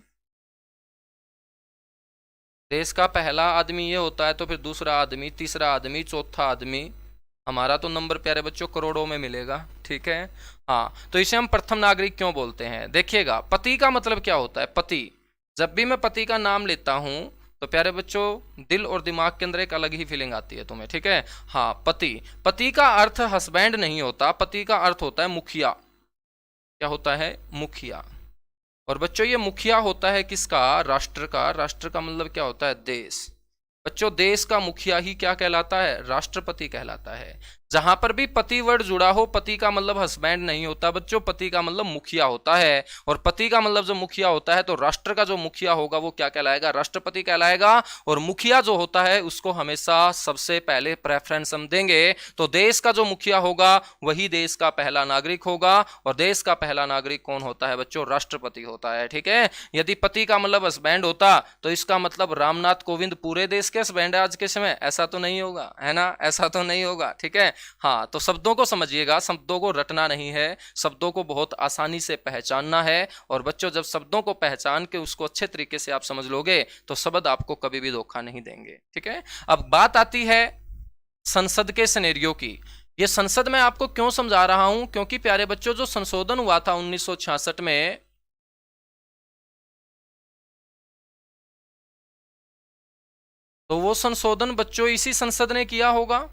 देश का पहला आदमी ये होता है तो फिर दूसरा आदमी, तीसरा आदमी, चौथा आदमी, हमारा तो नंबर प्यारे बच्चों करोड़ों में मिलेगा, ठीक है। हाँ, तो इसे हम प्रथम नागरिक क्यों बोलते हैं? देखिएगा, पति का मतलब क्या होता है? पति, जब भी मैं पति का नाम लेता हूं तो प्यारे बच्चों दिल और दिमाग के अंदर एक अलग ही फीलिंग आती है तुम्हें, ठीक है। हाँ, पति, पति का अर्थ हस्बैंड नहीं होता, पति का अर्थ होता है मुखिया। क्या होता है? मुखिया। और बच्चों ये मुखिया होता है किसका? राष्ट्र का। राष्ट्र का मतलब क्या होता है? देश। बच्चों, देश का मुखिया ही क्या कहलाता है? राष्ट्रपति कहलाता है। जहां पर भी पति वर्ड जुड़ा हो, पति का मतलब हस्बैंड नहीं होता बच्चों, पति का मतलब मुखिया होता है। और पति का मतलब जो मुखिया होता है, तो राष्ट्र का जो मुखिया होगा वो क्या कहलाएगा? राष्ट्रपति कहलाएगा। और मुखिया जो होता है उसको हमेशा सबसे पहले प्रेफरेंस हम देंगे। तो देश का जो मुखिया होगा वही देश का पहला नागरिक होगा। और देश का पहला नागरिक कौन होता है बच्चों? राष्ट्रपति होता है, ठीक है। यदि पति का मतलब हस्बैंड होता तो इसका मतलब रामनाथ कोविंद पूरे देश के हस्बैंड है आज के समय? ऐसा तो नहीं होगा, है ना, ऐसा तो नहीं होगा, ठीक है। हाँ, तो शब्दों को समझिएगा, शब्दों को रटना नहीं है, शब्दों को बहुत आसानी से पहचानना है। और बच्चों, जब शब्दों को पहचान के उसको अच्छे तरीके से आप समझ लोगे तो शब्द आपको कभी भी धोखा नहीं देंगे, ठीक है। अब बात आती है संसद के सिनेरियो की। ये संसद मैं आपको क्यों समझा रहा हूं? क्योंकि प्यारे बच्चों, जो संशोधन हुआ था 1966 में, तो वो संशोधन बच्चों इसी संसद ने किया होगा।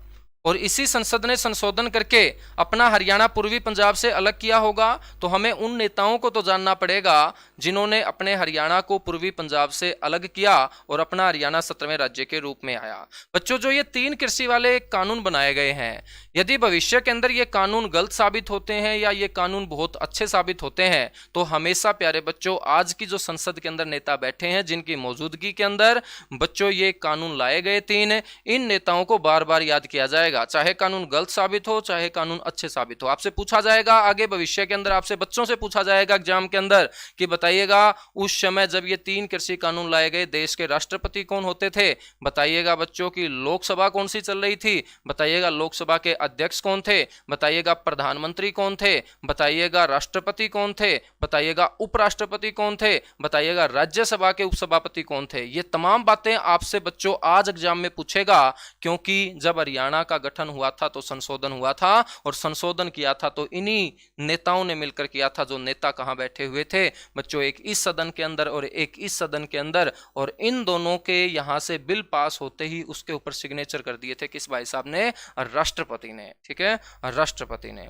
और इसी संसद ने संशोधन करके अपना हरियाणा पूर्वी पंजाब से अलग किया होगा। तो हमें उन नेताओं को तो जानना पड़ेगा जिन्होंने अपने हरियाणा को पूर्वी पंजाब से अलग किया और अपना हरियाणा 17वें राज्य के रूप में आया। बच्चों, जो ये 3 कृषि वाले कानून बनाए गए हैं, यदि भविष्य के अंदर ये कानून गलत साबित होते हैं या ये कानून बहुत अच्छे साबित होते हैं, तो हमेशा प्यारे बच्चों आज की जो संसद के अंदर नेता बैठे हैं जिनकी मौजूदगी के अंदर बच्चों ये कानून लाए गए 3, इन नेताओं को बार बार याद किया जाएगा जाएगा, चाहे कानून गलत साबित हो चाहे कानून अच्छे साबित हो। आपसे पूछा जाएगा आगे भविष्य के अंदर, आपसे बच्चों से पूछा जाएगा एग्जाम के अंदर कि बताइएगा उस समय जब ये 3 कृषि कानून लाए गए, देश के राष्ट्रपति कौन होते थे? बताइएगा बच्चों की लोकसभा कौन सी चल रही थी? बताइएगा लोकसभा के अध्यक्ष कौन थे? बताइएगा प्रधानमंत्री कौन थे? बताइएगा राष्ट्रपति कौन थे? बताइएगा उपराष्ट्रपति कौन थे? बताइएगा राज्यसभा के उपसभापति कौन थे? ये तमाम बातें आपसे बच्चों आज एग्जाम में पूछेगा, क्योंकि जब हरियाणा का गठन हुआ था तो संशोधन हुआ था, और संशोधन किया था तो इन्हीं नेताओं ने मिलकर किया था। जो नेता कहां बैठे हुए थे बच्चों? एक इस सदन के अंदर और एक इस सदन के अंदर, और इन दोनों के यहां से बिल पास होते ही उसके ऊपर सिग्नेचर कर दिए थे किस भाई साहब ने? राष्ट्रपति ने। ठीक है, राष्ट्रपति ने।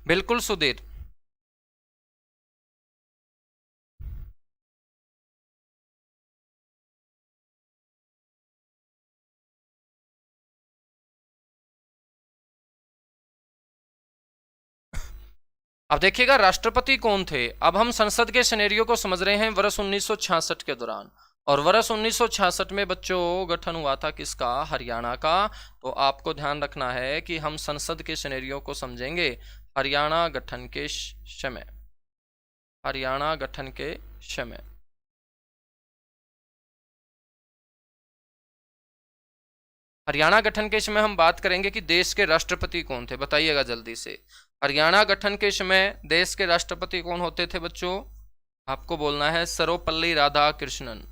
बिल्कुल सुधीर। अब देखिएगा राष्ट्रपति कौन थे। अब हम संसद के सिनेरियो को समझ रहे हैं वर्ष 1966 के दौरान, और वर्ष 1966 में बच्चों गठन हुआ था किसका? हरियाणा का। तो आपको ध्यान रखना है कि हम संसद के सिनेरियो को समझेंगे हरियाणा गठन के समय। हरियाणा गठन के समय हरियाणा गठन के समय हम बात करेंगे कि देश के राष्ट्रपति कौन थे। बताइएगा जल्दी से, हरियाणा गठन के समय देश के राष्ट्रपति कौन होते थे बच्चों? आपको बोलना है सर्वपल्ली राधाकृष्णन।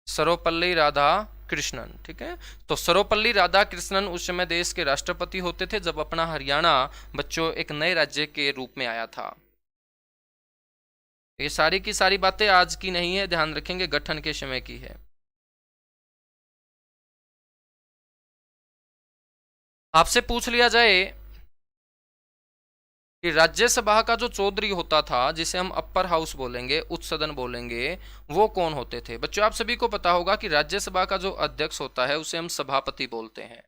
सर्वपल्ली राधाकृष्णन। ठीक है, तो सर्वपल्ली राधाकृष्णन उस समय देश के राष्ट्रपति होते थे जब अपना हरियाणा बच्चों एक नए राज्य के रूप में आया था। ये सारी की सारी बातें आज की नहीं है, ध्यान रखेंगे गठन के समय की है। आपसे पूछ लिया जाए कि राज्यसभा का जो चौधरी होता था, जिसे हम अपर हाउस बोलेंगे, उच्च सदन बोलेंगे, वो कौन होते थे? बच्चों आप सभी को पता होगा कि राज्यसभा का जो अध्यक्ष होता है उसे हम सभापति बोलते हैं,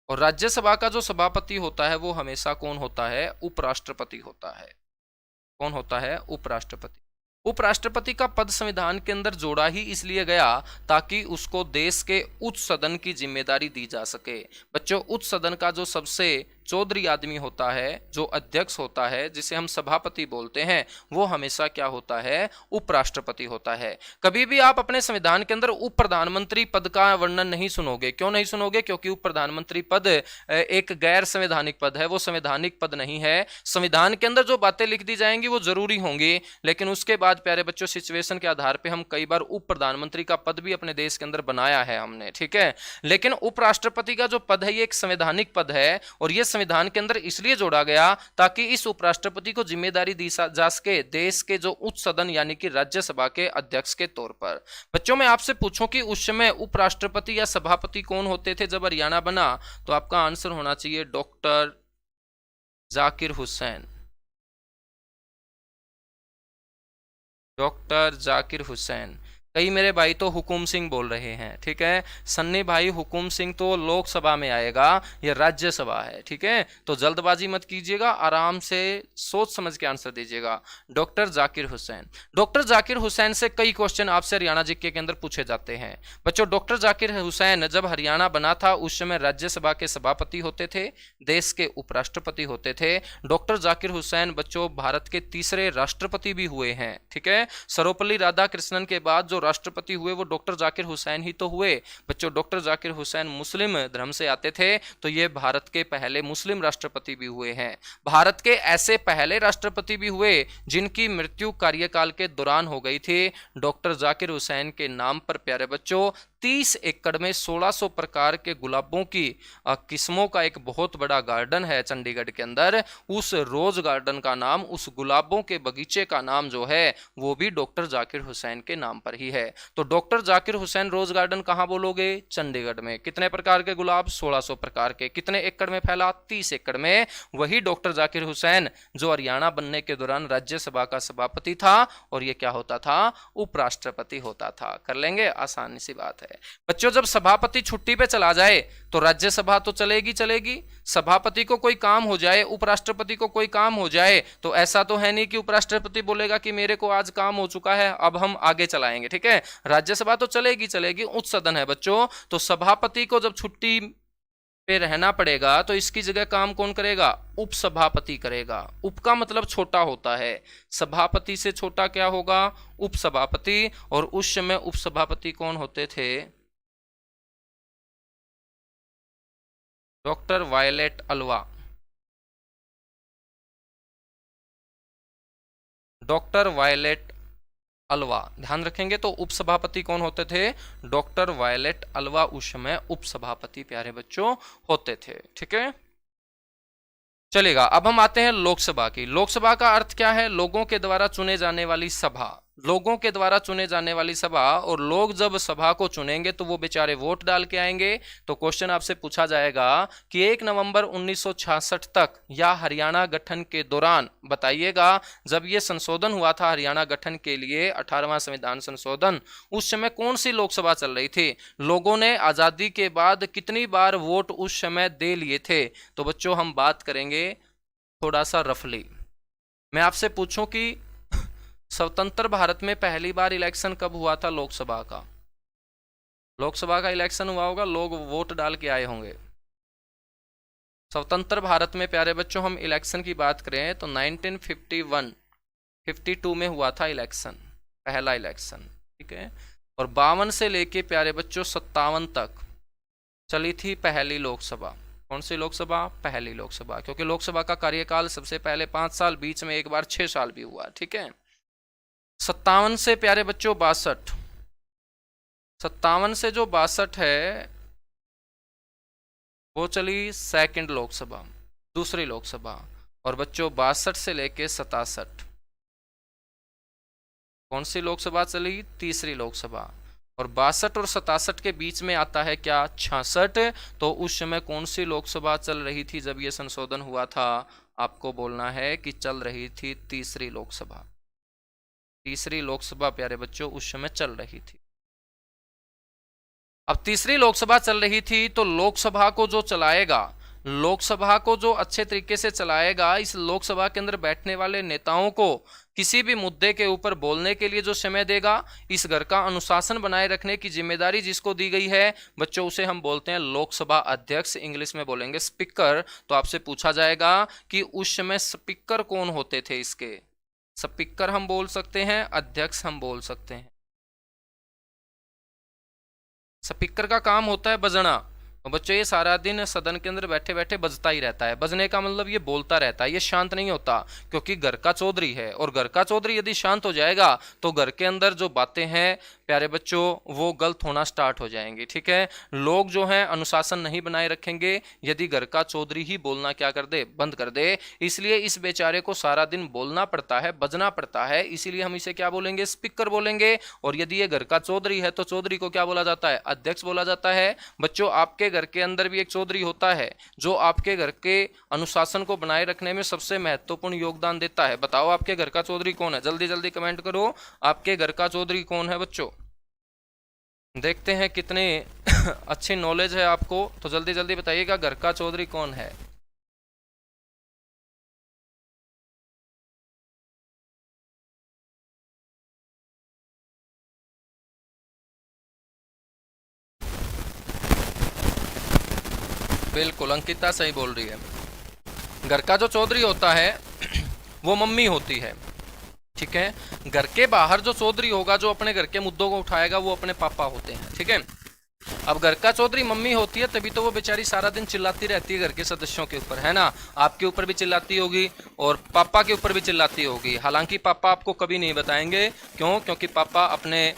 और राज्यसभा का जो सभापति होता है वो हमेशा कौन होता है? उपराष्ट्रपति होता है। कौन होता है? उपराष्ट्रपति। उपराष्ट्रपति का पद संविधान के अंदर जोड़ा ही इसलिए गया ताकि उसको देश के उच्च सदन की जिम्मेदारी दी जा सके। बच्चों उच्च सदन का जो सबसे चौधरी आदमी होता है, जो अध्यक्ष होता है, जिसे हम सभापति बोलते हैं, वो हमेशा क्या होता है? उपराष्ट्रपति होता है। कभी भी आप अपने संविधान के अंदर उप प्रधानमंत्री पद का वर्णन नहीं सुनोगे। क्यों नहीं सुनोगे? क्योंकि उप प्रधानमंत्री पद एक गैर संवैधानिक पद है, वो संवैधानिक पद नहीं है। संविधान के अंदर जो बातें लिख दी जाएंगी वो जरूरी होंगी, लेकिन उसके बाद प्यारे बच्चों सिचुएशन के आधार पर हम कई बार उप प्रधानमंत्री का पद भी अपने देश के अंदर बनाया है हमने। ठीक है, लेकिन उपराष्ट्रपति का जो पद है ये एक संवैधानिक पद है, और ये संविधान के अंदर इसलिए जोड़ा गया ताकि इस उपराष्ट्रपति को जिम्मेदारी दी जा सके देश के जो उच्च सदन यानी कि राज्यसभा के अध्यक्ष के तौर पर। बच्चों मैं आपसे पूछूं कि उस समय उपराष्ट्रपति या सभापति कौन होते थे जब हरियाणा बना? तो आपका आंसर होना चाहिए डॉक्टर जाकिर हुसैन। डॉक्टर जाकिर हुसैन। कई मेरे भाई तो हुकुम सिंह बोल रहे हैं। ठीक है, सन्नी भाई हुकुम सिंह तो लोकसभा में आएगा, यह राज्यसभा है। ठीक है, तो जल्दबाजी मत कीजिएगा, आराम से सोच समझ के आंसर दीजिएगा। डॉक्टर जाकिर हुसैन। डॉक्टर जाकिर हुसैन से कई क्वेश्चन आपसे हरियाणा जीके के अंदर पूछे जाते हैं। बच्चों डॉक्टर जाकिर हुसैन जब हरियाणा बना था उस समय राज्यसभा के सभापति होते थे, देश के उपराष्ट्रपति होते थे। डॉक्टर जाकिर हुसैन बच्चों भारत के तीसरे राष्ट्रपति भी हुए हैं। ठीक है, सर्वपल्ली राधाकृष्णन के बाद जो राष्ट्रपति हुए वो डॉक्टर जाकिर हुसैन ही तो हुए। बच्चों डॉक्टर जाकिर हुसैन मुस्लिम धर्म से आते थे, तो ये भारत के पहले मुस्लिम राष्ट्रपति भी हुए हैं। भारत के ऐसे पहले राष्ट्रपति भी हुए जिनकी मृत्यु कार्यकाल के दौरान हो गई थी। डॉक्टर जाकिर हुसैन के नाम पर प्यारे बच्चों 30 एकड़ में 1600 प्रकार के गुलाबों की किस्मों का एक बहुत बड़ा गार्डन है चंडीगढ़ के अंदर। उस रोज गार्डन का नाम, उस गुलाबों के बगीचे का नाम जो है वो भी डॉक्टर जाकिर हुसैन के नाम पर ही है। तो doctor Zakir Hussain rose garden कहां बोलोगे? चंडीगढ़ में। कितने प्रकार के गुलाब? 1600 प्रकार के। कितने एकड़ में फैला? 30 एकड़ में। वही डॉक्टर जाकिर हुसैन जो हरियाणा बनने के दौरान राज्यसभा का सभापति था, और ये क्या होता था? उपराष्ट्रपति होता था। कर लेंगे, आसानी सी बात है। है। बच्चों जब सभापति छुट्टी पे चला जाए तो राज्यसभा तो चलेगी चलेगी, सभापति को कोई काम हो जाए, उपराष्ट्रपति को कोई काम हो जाए तो ऐसा तो है नहीं कि उपराष्ट्रपति बोलेगा कि मेरे को आज काम हो चुका है अब हम आगे चलाएंगे, ठीक है। राज्यसभा तो चलेगी चलेगी, उच्च सदन है बच्चों। तो सभापति को जब छुट्टी पे रहना पड़ेगा तो इसकी जगह काम कौन करेगा? उपसभापति करेगा। उप का मतलब छोटा होता है, सभापति से छोटा क्या होगा? उपसभापति। और उस समय उपसभापति कौन होते थे? Doctor Violet Alva. Doctor Violet Alva, ध्यान रखेंगे। तो उपसभापति कौन होते थे? डॉक्टर वायलेट अल्वा उस समय उपसभापति प्यारे बच्चों होते थे, ठीक है। चलेगा, अब हम आते हैं लोकसभा की। लोकसभा का अर्थ क्या है? लोगों के द्वारा चुने जाने वाली सभा। लोगों के द्वारा चुने जाने वाली सभा, और लोग जब सभा को चुनेंगे तो वो बेचारे वोट डाल के आएंगे। तो क्वेश्चन आपसे पूछा जाएगा कि 1 नवंबर 1966 तक या हरियाणा गठन के दौरान बताइएगा, जब ये संशोधन हुआ था हरियाणा गठन के लिए 18वां संविधान संशोधन, उस समय कौन सी लोकसभा चल रही थी? लोगों ने आजादी के बाद कितनी बार वोट उस समय दे लिए थे? तो बच्चों हम बात करेंगे थोड़ा सा रफली। मैं आपसे पूछूं कि स्वतंत्र भारत में पहली बार इलेक्शन कब हुआ था लोकसभा का? लोकसभा का इलेक्शन हुआ होगा, लोग वोट डाल के आए होंगे। स्वतंत्र भारत में प्यारे बच्चों हम इलेक्शन की बात करें तो 1952 में हुआ था इलेक्शन, पहला इलेक्शन, ठीक है। और 52 से लेके प्यारे बच्चों 57 तक चली थी पहली लोकसभा। कौन सी लोकसभा? पहली लोकसभा, क्योंकि लोकसभा का कार्यकाल सबसे पहले 5 साल, बीच में एक बार 6 साल भी हुआ, ठीक है। 57 से प्यारे बच्चों 62, 57 से जो 62 है वो चली सेकंड लोकसभा, दूसरी लोकसभा। और बच्चों 62 से लेके 67 कौन सी लोकसभा चली? तीसरी लोकसभा। और 62 और 67 के बीच में आता है क्या? 66। तो उस समय कौन सी लोकसभा चल रही थी जब ये संशोधन हुआ था? आपको बोलना है कि चल रही थी तीसरी लोकसभा। तीसरी लोकसभा प्यारे बच्चों उस समय चल रही थी। अब तीसरी लोकसभा चल रही थी तो लोकसभा को जो चलाएगा, लोकसभा को जो अच्छे तरीके से चलाएगा, इस लोकसभा के अंदर बैठने वाले नेताओं को किसी भी मुद्दे के ऊपर बोलने के लिए जो समय देगा, इस घर का अनुशासन बनाए रखने की जिम्मेदारी जिसको दी गई है बच्चों, उसे हम बोलते हैं लोकसभा अध्यक्ष, इंग्लिश में बोलेंगे स्पीकर। तो आपसे पूछा जाएगा कि उस समय स्पीकर कौन होते थे? इसके स्पीकर हम बोल सकते हैं, अध्यक्ष हम बोल सकते हैं। स्पीकर का काम होता है बजना। तो बच्चों ये सारा दिन सदन के अंदर बैठे बैठे बजता ही रहता है। बजने का मतलब ये बोलता रहता है, ये शांत नहीं होता, क्योंकि घर का चौधरी है। और घर का चौधरी यदि शांत हो जाएगा तो घर के अंदर जो बातें हैं प्यारे बच्चों वो गलत होना स्टार्ट हो जाएंगी, ठीक है। लोग जो हैं अनुशासन नहीं बनाए रखेंगे यदि घर का चौधरी ही बोलना क्या कर दे? बंद कर दे। इसलिए इस बेचारे को सारा दिन बोलना पड़ता है, बजना पड़ता है, इसीलिए हम इसे क्या बोलेंगे? स्पीकर बोलेंगे। और यदि ये घर का चौधरी है तो चौधरी को क्या बोला जाता है? अध्यक्ष बोला जाता है। बच्चों आपके घर के अंदर भी एक चौधरी होता है जो आपके घर के अनुशासन को बनाए रखने में सबसे महत्वपूर्ण योगदान देता है। बताओ आपके घर का चौधरी कौन है? जल्दी जल्दी कमेंट करो, आपके घर का चौधरी कौन है बच्चों? देखते हैं कितने अच्छी नॉलेज है आपको, तो जल्दी जल्दी बताइएगा घर का चौधरी कौन है। बिल्कुल अंकिता सही बोल रही है। घर का जो चौधरी होता है वो मम्मी होती है, ठीक है। घर के बाहर जो चौधरी होगा, जो अपने घर के मुद्दों को उठाएगा, वो अपने पापा होते हैं, ठीक है। अब घर का चौधरी मम्मी होती है, तभी तो वो बेचारी सारा दिन चिल्लाती रहती है घर के सदस्यों के ऊपर, है ना। आपके ऊपर भी चिल्लाती होगी और पापा के ऊपर भी चिल्लाती होगी। हालांकि पापा आपको कभी नहीं बताएंगे, क्यों? क्योंकि पापा अपने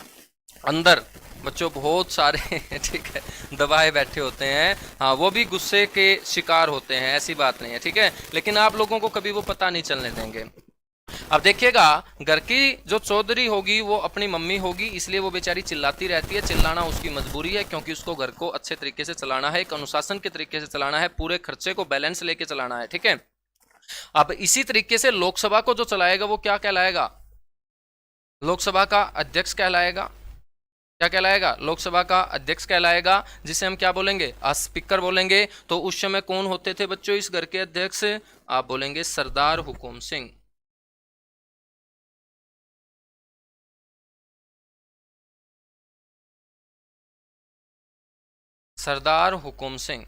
अंदर बच्चों बहुत सारे ठीक है दबाए बैठे होते हैं। हाँ, वो भी गुस्से के शिकार होते हैं, ऐसी बात नहीं है, ठीक है। लेकिन आप लोगों को कभी वो पता नहीं चलने देंगे। अब देखिएगा, घर की जो चौधरी होगी वो अपनी मम्मी होगी, इसलिए वो बेचारी चिल्लाती रहती है। चिल्लाना उसकी मजबूरी है, क्योंकि उसको घर को अच्छे तरीके से चलाना है, एक अनुशासन के तरीके से चलाना है, पूरे खर्चे को बैलेंस लेके चलाना है, ठीक है। अब इसी तरीके से लोकसभा को जो चलाएगा वो क्या कहलाएगा? लोकसभा का अध्यक्ष कहलाएगा। क्या कहलाएगा? लोकसभा का अध्यक्ष कहलाएगा, जिसे हम क्या बोलेंगे? स्पीकर बोलेंगे। तो उस समय कौन होते थे बच्चों इस घर के अध्यक्ष? आप बोलेंगे सरदार हुकुम सिंह। सरदार हुकुम सिंह।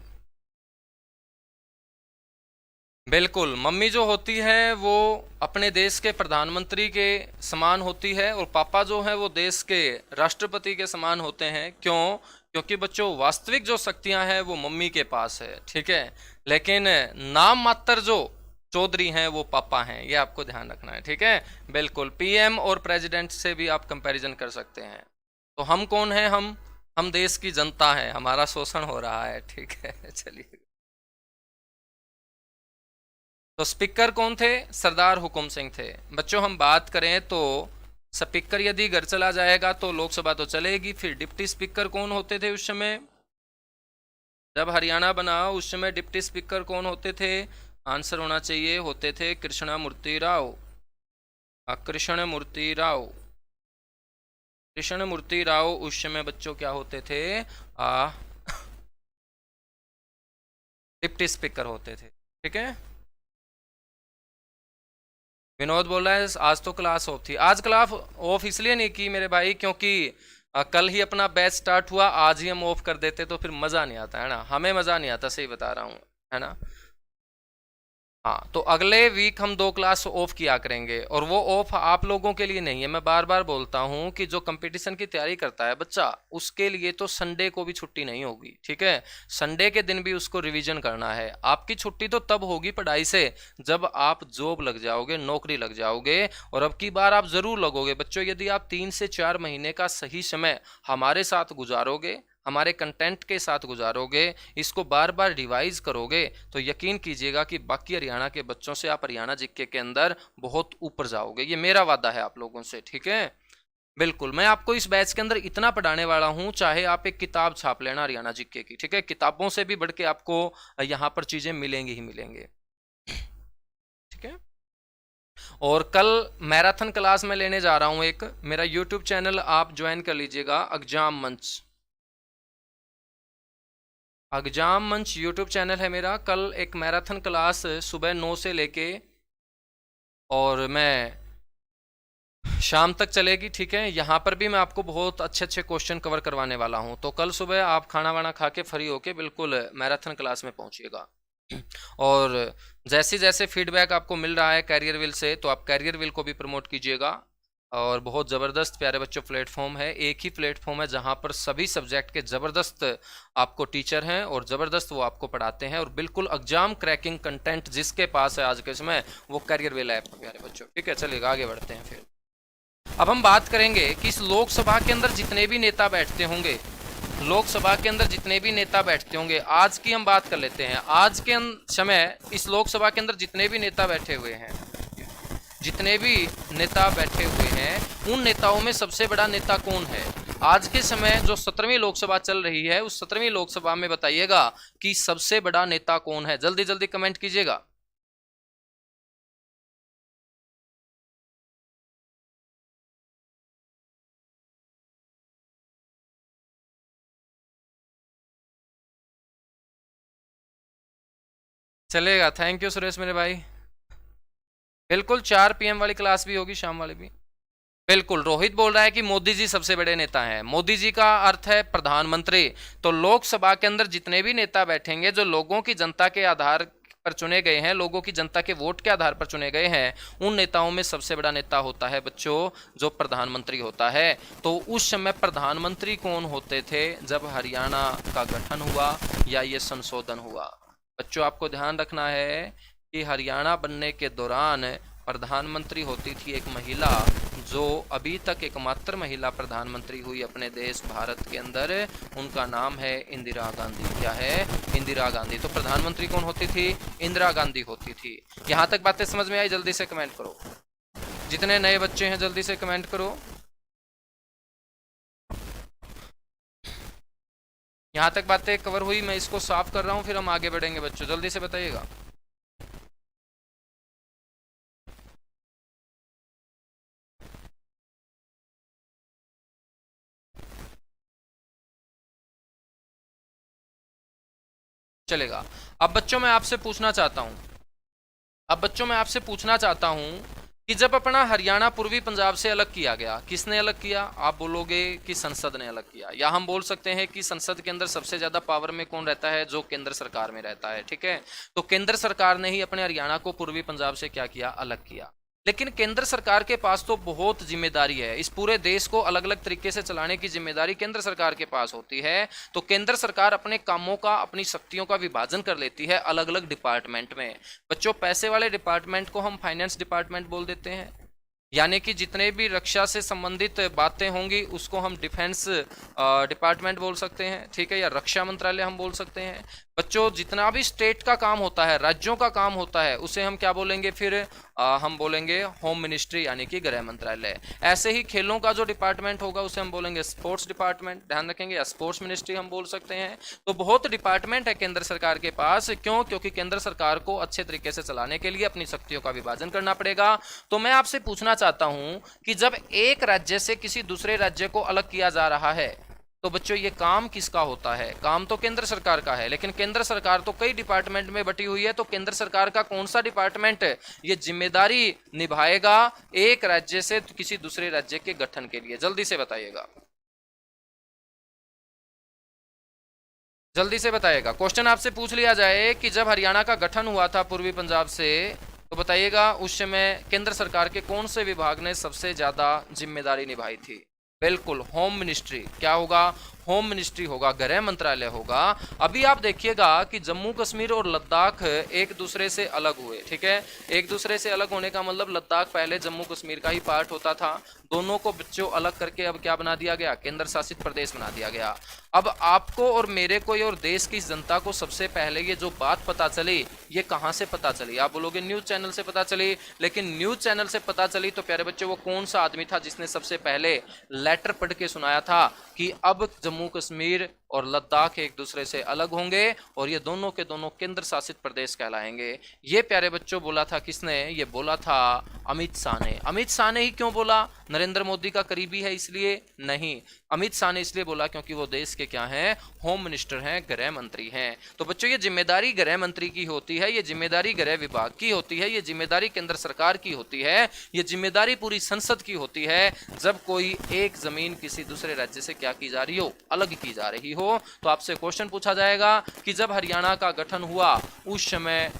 बिल्कुल, मम्मी जो होती है वो अपने देश के प्रधानमंत्री के समान होती है, और पापा जो है वो देश के राष्ट्रपति के समान होते हैं। क्यों? क्योंकि बच्चों वास्तविक जो शक्तियां हैं वो मम्मी के पास है, ठीक है। लेकिन नाम मात्र जो चौधरी हैं वो पापा हैं, ये आपको ध्यान रखना है, ठीक है। बिल्कुल, पीएम और प्रेसिडेंट से भी आप कंपैरिजन कर सकते हैं। तो हम कौन हैं? हम देश की जनता हैं, हमारा शोषण हो रहा है, ठीक है। चलिए, तो स्पीकर कौन थे? सरदार हुकुम सिंह थे। बच्चों हम बात करें तो स्पीकर यदि घर चला जाएगा तो लोकसभा तो चलेगी, फिर डिप्टी स्पीकर कौन होते थे उस समय? जब हरियाणा बना उस समय डिप्टी स्पीकर कौन होते थे? आंसर होना चाहिए, होते थे कृष्णा मूर्ति राव। कृष्ण मूर्ति राव। कृष्ण मूर्ति राव उस समय बच्चों क्या होते थे? डिप्टी स्पीकर होते थे, ठीक है। विनोद बोल रहा है आज तो क्लास ऑफ थी। आज क्लास ऑफ इसलिए नहीं की मेरे भाई क्योंकि कल ही अपना बैच स्टार्ट हुआ, आज ही हम ऑफ कर देते तो फिर मजा नहीं आता है ना, हमें मजा नहीं आता, सही बता रहा हूँ, है ना। हाँ, तो अगले वीक हम 2 क्लास ऑफ किया करेंगे, और वो ऑफ आप लोगों के लिए नहीं है। मैं बार बार बोलता हूँ कि जो कंपटीशन की तैयारी करता है बच्चा, उसके लिए तो संडे को भी छुट्टी नहीं होगी, ठीक है। संडे के दिन भी उसको रिवीजन करना है। आपकी छुट्टी तो तब होगी पढ़ाई से जब आप जॉब लग जाओगे, नौकरी लग जाओगे, और अब की बार आप जरूर लगोगे बच्चों। यदि आप 3 से 4 महीने का सही समय हमारे साथ गुजारोगे, हमारे कंटेंट के साथ गुजारोगे, इसको बार बार रिवाइज करोगे, तो यकीन कीजिएगा कि बाकी हरियाणा के बच्चों से आप हरियाणा जीके के अंदर बहुत ऊपर जाओगे। ये मेरा वादा है आप लोगों से, ठीक है। बिल्कुल, मैं आपको इस बैच के अंदर इतना पढ़ाने वाला हूं, चाहे आप एक किताब छाप लेना हरियाणा जीके की, ठीक है। किताबों से भी बढ़ के आपको यहाँ पर चीजें मिलेंगी ही मिलेंगे, ठीक है। और कल मैराथन क्लास में लेने जा रहा हूं एक, मेरा यूट्यूब चैनल आप ज्वाइन कर लीजिएगा, एग्जाम मंच। एग्जाम मंच यूट्यूब चैनल है मेरा। कल एक मैराथन क्लास सुबह 9 से लेके और मैं शाम तक चलेगी, ठीक है। यहाँ पर भी मैं आपको बहुत अच्छे अच्छे क्वेश्चन कवर करवाने वाला हूँ। तो कल सुबह आप खाना वाना खा के फ्री होके बिल्कुल मैराथन क्लास में पहुँचिएगा। और जैसे जैसे फीडबैक आपको मिल रहा है कैरियर विल से, तो आप कैरियर विल को भी प्रमोट कीजिएगा। और बहुत ज़बरदस्त प्यारे बच्चों प्लेटफॉर्म है, एक ही प्लेटफॉर्म है जहाँ पर सभी सब्जेक्ट के ज़बरदस्त आपको टीचर हैं और ज़बरदस्त वो आपको पढ़ाते हैं, और बिल्कुल एग्जाम क्रैकिंग कंटेंट जिसके पास है आज के समय, वो कैरियर विल ऐप प्यारे बच्चों, ठीक है। चलिएगा आगे बढ़ते हैं। फिर अब हम बात करेंगे कि इस लोकसभा के अंदर जितने भी नेता बैठते होंगे, लोकसभा के अंदर जितने भी नेता बैठते होंगे, आज की हम बात कर लेते हैं। आज के समय इस लोकसभा के अंदर जितने भी नेता बैठे हुए हैं, जितने भी नेता बैठे हुए हैं, उन नेताओं में सबसे बड़ा नेता कौन है? आज के समय जो 17वीं लोकसभा चल रही है, उस 17वीं लोकसभा में बताइएगा कि सबसे बड़ा नेता कौन है। जल्दी जल्दी कमेंट कीजिएगा। चलेगा, थैंक यू सुरेश मेरे भाई। बिल्कुल 4 PM वाली क्लास भी होगी, शाम वाली भी। बिल्कुल, रोहित बोल रहा है कि मोदी जी सबसे बड़े नेता हैं। मोदी जी का अर्थ है प्रधानमंत्री। तो लोकसभा के अंदर जितने भी नेता बैठेंगे, जो लोगों की जनता के आधार पर चुने गए हैं, लोगों की जनता के वोट के आधार पर चुने गए हैं, उन नेताओं में सबसे बड़ा नेता होता है बच्चों जो प्रधानमंत्री होता है। तो उस समय प्रधानमंत्री कौन होते थे जब हरियाणा का गठन हुआ या ये संशोधन हुआ? बच्चों आपको ध्यान रखना है कि हरियाणा बनने के दौरान प्रधानमंत्री होती थी एक महिला, जो अभी तक एकमात्र महिला प्रधानमंत्री हुई अपने देश भारत के अंदर। उनका नाम है इंदिरा गांधी। क्या है? इंदिरा गांधी। तो प्रधानमंत्री कौन होती थी? इंदिरा गांधी होती थी। यहां तक बातें समझ में आई? जल्दी से कमेंट करो। जितने नए बच्चे हैं जल्दी से कमेंट करो। यहां तक बातें कवर हुई? मैं इसको साफ कर रहा हूं, फिर हम आगे बढ़ेंगे बच्चों, जल्दी से बताइएगा। चलेगा। अब बच्चों मैं आपसे पूछना चाहता हूं, अब बच्चों मैं आपसे पूछना चाहता हूं कि जब अपना हरियाणा पूर्वी पंजाब से अलग किया गया, किसने अलग किया? आप बोलोगे कि संसद ने अलग किया, या हम बोल सकते हैं कि संसद के अंदर सबसे ज्यादा पावर में कौन रहता है? जो केंद्र सरकार में रहता है। ठीक है, तो केंद्र सरकार ने ही अपने हरियाणा को पूर्वी पंजाब से क्या किया? अलग किया। लेकिन केंद्र सरकार के पास तो बहुत जिम्मेदारी है, इस पूरे देश को अलग अलग तरीके से चलाने की जिम्मेदारी केंद्र सरकार के पास होती है। तो केंद्र सरकार अपने कामों का, अपनी शक्तियों का विभाजन कर लेती है अलग अलग डिपार्टमेंट में। बच्चों, पैसे वाले डिपार्टमेंट को हम फाइनेंस डिपार्टमेंट बोल देते हैं, यानी कि जितने भी रक्षा से संबंधित बातें होंगी उसको हम डिफेंस डिपार्टमेंट बोल सकते हैं। ठीक है, या रक्षा मंत्रालय हम बोल सकते हैं। बच्चों, जितना भी स्टेट का काम होता है, राज्यों का काम होता है, उसे हम क्या बोलेंगे? फिर हम बोलेंगे होम मिनिस्ट्री, यानी कि गृह मंत्रालय। ऐसे ही खेलों का जो डिपार्टमेंट होगा उसे हम बोलेंगे स्पोर्ट्स डिपार्टमेंट, ध्यान रखेंगे, या स्पोर्ट्स मिनिस्ट्री हम बोल सकते हैं। तो बहुत डिपार्टमेंट है केंद्र सरकार के पास। क्यों? क्योंकि केंद्र सरकार को अच्छे तरीके से चलाने के लिए अपनी शक्तियों का विभाजन करना पड़ेगा। तो मैं आपसे पूछना चाहता हूं कि जब एक राज्य से किसी दूसरे राज्य को अलग किया जा रहा है, तो बच्चों ये काम किसका होता है? काम तो केंद्र सरकार का है, लेकिन केंद्र सरकार तो कई डिपार्टमेंट में बटी हुई है। तो केंद्र सरकार का कौन सा डिपार्टमेंट ये जिम्मेदारी निभाएगा एक राज्य से किसी दूसरे राज्य के गठन के लिए? जल्दी से बताइएगा, जल्दी से बताइएगा। क्वेश्चन आपसे पूछ लिया जाए कि जब हरियाणा का गठन हुआ था पूर्वी पंजाब से, तो बताइएगा उस समय केंद्र सरकार के कौन से विभाग ने सबसे ज्यादा जिम्मेदारी निभाई थी? बिल्कुल होम मिनिस्ट्री। क्या होगा? होम मिनिस्ट्री होगा, गृह मंत्रालय होगा। अभी आप देखिएगा कि जम्मू कश्मीर और लद्दाख एक दूसरे से अलग हुए। ठीक है, एक दूसरे से अलग होने का मतलब लद्दाख पहले जम्मू कश्मीर का ही पार्ट होता था, दोनों को बच्चों अलग करके अब क्या बना दिया गया? केंद्र शासित प्रदेश बना दिया गया। अब आपको और मेरे को और देश की जनता को सबसे पहले ये जो बात पता चली, ये कहां से पता चली? आप बोलोगे न्यूज चैनल से पता चली, लेकिन न्यूज चैनल से पता चली तो प्यारे बच्चों वो कौन सा आदमी था जिसने सबसे पहले लेटर पढ़ के सुनाया था कि अब जम्मू कश्मीर और लद्दाख एक दूसरे से अलग होंगे और ये दोनों के दोनों केंद्र शासित प्रदेश कहलाएंगे। ये प्यारे बच्चों बोला था किसने? ये बोला था अमित शाह ने। अमित शाह ने ही क्यों बोला? नरेंद्र मोदी का करीबी है इसलिए? नहीं, अमित शाह ने इसलिए बोला क्योंकि वो देश के क्या हैं? होम मिनिस्टर हैं, गृह मंत्री हैं। तो बच्चों ये जिम्मेदारी गृह मंत्री की होती है, ये जिम्मेदारी गृह विभाग की होती है, ये जिम्मेदारी केंद्र सरकार की होती है, ये जिम्मेदारी पूरी संसद की होती है। जब कोई एक जमीन किसी दूसरे राज्य से क्या की जा रही हो? अलग की जा रही हो। तो आपसे क्वेश्चन पूछा जाएगा कि जब हरियाणा का गठन हुआ उस समय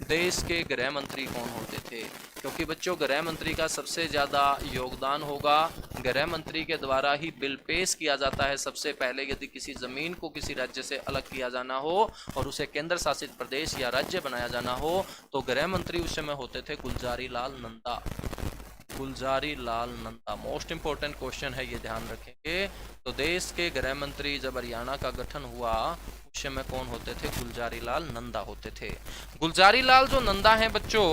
देश के गृह मंत्री कौन होते थे? क्योंकि बच्चों गृह मंत्री का सबसे ज्यादा योगदान होगा, गृह मंत्री के द्वारा ही बिल पेश किया जाता है सबसे पहले यदि किसी जमीन को किसी राज्य से अलग किया जाना हो और उसे केंद्र शासित प्रदेश या राज्य बनाया जाना हो, तो गृह मंत्री उस समय होते थे Gulzari Lal Nanda. Gulzari Lal Nanda most important question है, ये ध्यान रखेंगे। तो देश के गृह मंत्री जब हरियाणा का गठन हुआ उस समय कौन होते थे? गुलजारी लाल नंदा होते थे। गुलजारी लाल जो नंदा हैं बच्चों,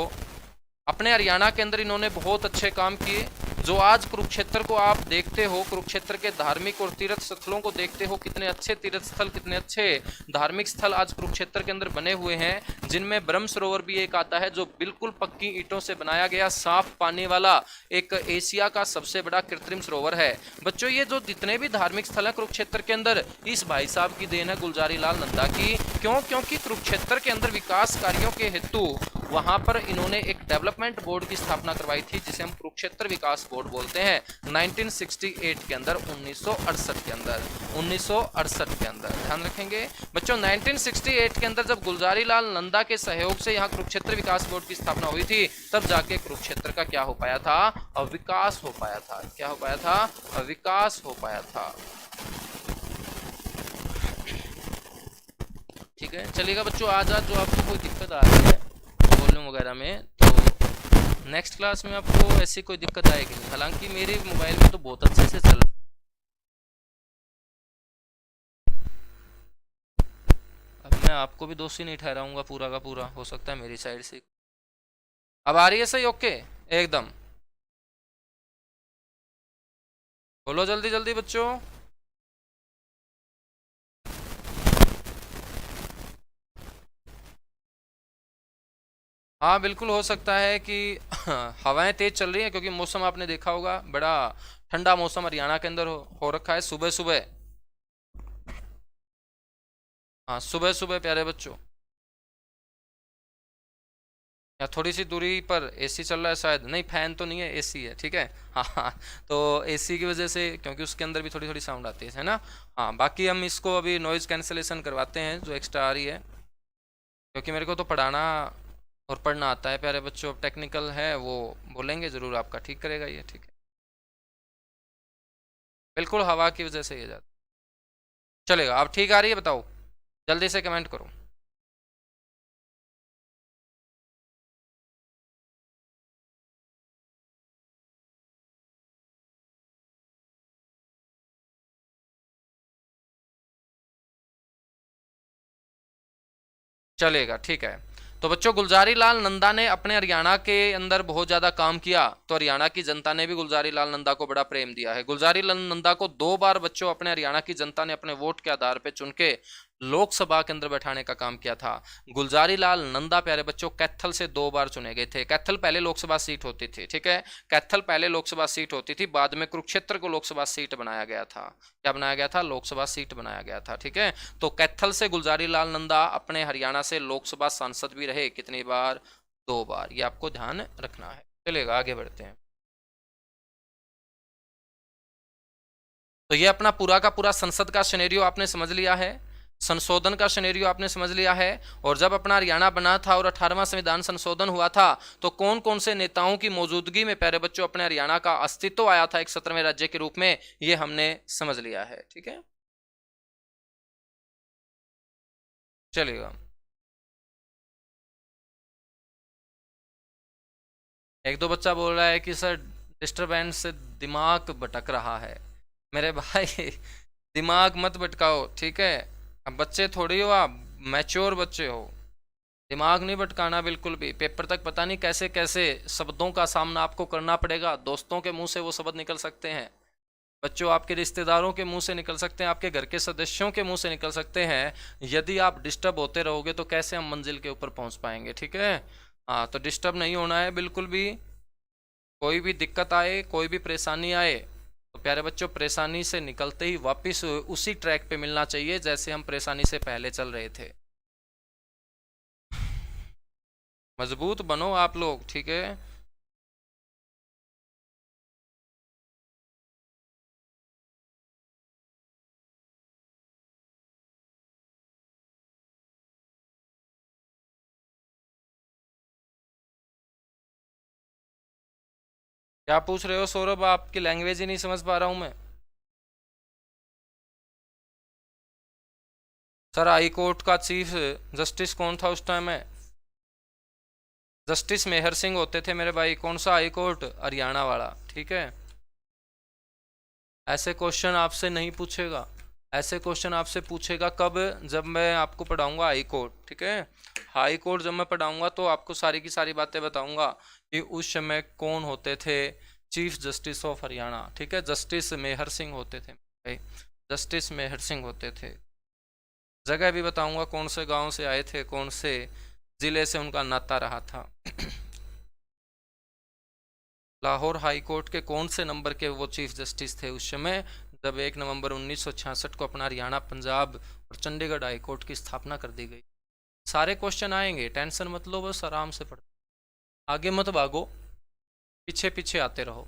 अपने हरियाणा के अंदर इन्होंने बहुत अच्छे काम किए। जो आज कुरुक्षेत्र को आप देखते हो, कुरुक्षेत्र के धार्मिक और तीर्थ स्थलों को देखते हो, कितने अच्छे तीर्थ स्थल, कितने अच्छे धार्मिक स्थल आज कुरुक्षेत्र के अंदर बने हुए हैं, जिनमें ब्रह्म सरोवर भी एक आता है जो बिल्कुल पक्की ईंटों से बनाया गया साफ पानी वाला एक एशिया का सबसे बड़ा कृत्रिम सरोवर है। बच्चों ये जो जितने भी धार्मिक स्थल है कुरुक्षेत्र के अंदर, इस भाई साहब की देन है, गुलजारी लाल नंदा की। क्यों? क्योंकि कुरुक्षेत्र के अंदर विकास कार्यों के हेतु वहां पर इन्होंने एक डेवलपमेंट बोर्ड की स्थापना करवाई थी जिसे हम कुरुक्षेत्र विकास बोर्ड बोलते हैं 1968 के अंदर, 1968 के अंदर, 1968 के अंदर, ध्यान रखेंगे बच्चों। 1968 के अंदर जब गुलजारी लाल नंदा के सहयोग से यहाँ कुरुक्षेत्र विकास बोर्ड की स्थापना हुई थी, तब जाके कुरुक्षेत्र का क्या हो पाया था? विकास हो पाया था। क्या हो पाया था? विकास हो पाया था। ठीक है, चलिएगा बच्चों। आज जो आपको कोई दिक्कत आ रही है वॉल्यूम वगैरह में, तो नेक्स्ट क्लास में आपको ऐसी कोई दिक्कत आएगी नहीं। हालांकि मेरे मोबाइल में तो बहुत अच्छे से चल, अब मैं आपको भी दोषी नहीं ठहराऊंगा, पूरा का पूरा हो सकता है मेरी साइड से। अब आ रही है सही? ओके एकदम, बोलो जल्दी जल्दी बच्चों। हाँ बिल्कुल हो सकता है कि हवाएं तेज चल रही हैं, क्योंकि मौसम आपने देखा होगा बड़ा ठंडा मौसम हरियाणा के अंदर हो रखा है सुबह सुबह। हाँ सुबह सुबह प्यारे बच्चों, या थोड़ी सी दूरी पर एसी चल रहा है शायद, नहीं फैन तो नहीं है, एसी है, ठीक है। हाँ हाँ, तो एसी की वजह से, क्योंकि उसके अंदर भी थोड़ी थोड़ी साउंड आती है ना। हाँ बाकी हम इसको अभी नॉइज़ कैंसिलेशन करवाते हैं जो एक्स्ट्रा आ रही है, क्योंकि मेरे को तो पढ़ाना और पढ़ना आता है प्यारे बच्चों। अब टेक्निकल है वो बोलेंगे ज़रूर, आपका ठीक करेगा ये, ठीक है। बिल्कुल हवा की वजह से ये जाता, चलेगा। अब ठीक आ रही है, बताओ जल्दी से कमेंट करो। चलेगा, ठीक है। तो बच्चों गुलजारी लाल नंदा ने अपने हरियाणा के अंदर बहुत ज्यादा काम किया, तो हरियाणा की जनता ने भी गुलजारी लाल नंदा को बड़ा प्रेम दिया है। गुलजारी लाल नंदा को 2 बार बच्चों अपने हरियाणा की जनता ने अपने वोट के आधार पर चुन के लोकसभा के अंदर बैठाने का काम किया था। गुलजारी लाल नंदा प्यारे बच्चों कैथल से 2 बार चुने गए थे। कैथल पहले लोकसभा सीट होती थी, ठीक है, कैथल पहले लोकसभा सीट होती थी, बाद में कुरुक्षेत्र को लोकसभा सीट बनाया गया था। क्या बनाया गया था? लोकसभा सीट बनाया गया था, ठीक है। तो कैथल से गुलजारी लाल नंदा अपने हरियाणा से लोकसभा सांसद भी रहे, कितनी बार? 2 बार, ये आपको ध्यान रखना है। चलेगा, आगे बढ़ते हैं। तो ये अपना पूरा का पूरा संसद का सिनेरियो आपने समझ लिया है, संशोधन का सिनेरियो आपने समझ लिया है। और जब अपना हरियाणा बना था और 18वां संविधान संशोधन हुआ था, तो कौन कौन से नेताओं की मौजूदगी में प्यारे बच्चों अपने हरियाणा का अस्तित्व आया था एक 17वें राज्य के रूप में, ये हमने समझ लिया है, ठीक है। चलिएगा। एक दो बच्चा बोल रहा है कि सर डिस्टरबेंस से दिमाग भटक रहा है। मेरे भाई दिमाग मत भटकाओ, ठीक है। अब बच्चे थोड़ी हो आप, मैच्योर बच्चे हो। दिमाग नहीं भटकाना बिल्कुल भी। पेपर तक पता नहीं कैसे कैसे शब्दों का सामना आपको करना पड़ेगा। दोस्तों के मुंह से वो शब्द निकल सकते हैं बच्चों, आपके रिश्तेदारों के मुंह से निकल सकते हैं, आपके घर के सदस्यों के मुंह से निकल सकते हैं। यदि आप डिस्टर्ब होते रहोगे तो कैसे हम मंजिल के ऊपर पहुंच पाएंगे, ठीक है। हाँ, तो डिस्टर्ब नहीं होना है बिल्कुल भी। कोई भी दिक्कत आए, कोई भी परेशानी आए, तो प्यारे बच्चों परेशानी से निकलते ही वापस उसी ट्रैक पे मिलना चाहिए जैसे हम परेशानी से पहले चल रहे थे। मजबूत बनो आप लोग, ठीक है। क्या पूछ रहे हो सौरभ? आपकी लैंग्वेज ही नहीं समझ पा रहा हूं मैं। सर हाई कोर्ट का चीफ जस्टिस कौन था उस टाइम में? जस्टिस मेहर सिंह होते थे मेरे भाई। कौन सा हाई कोर्ट? हरियाणा वाला, ठीक है। ऐसे क्वेश्चन आपसे नहीं पूछेगा, ऐसे क्वेश्चन आपसे पूछेगा कब? जब मैं आपको पढ़ाऊंगा हाई कोर्ट, ठीक है। हाई कोर्ट जब मैं पढ़ाऊंगा तो आपको सारी की सारी बातें बताऊंगा कि उस समय कौन होते थे चीफ जस्टिस ऑफ हरियाणा, ठीक है। जस्टिस मेहर सिंह होते थे भाई, जस्टिस मेहर सिंह होते थे। जगह भी बताऊंगा कौन से गांव से आए थे, कौन से जिले से उनका नाता रहा था। लाहौर हाई कोर्ट के कौन से नंबर के वो चीफ जस्टिस थे उस समय, जब 1 नवंबर 1966 को अपना हरियाणा, पंजाब और चंडीगढ़ हाई कोर्ट की स्थापना कर दी गई। सारे क्वेश्चन आएंगे, टेंशन मत लो, बस आराम से पढ़ो, आगे मत भागो, पीछे पीछे आते रहो।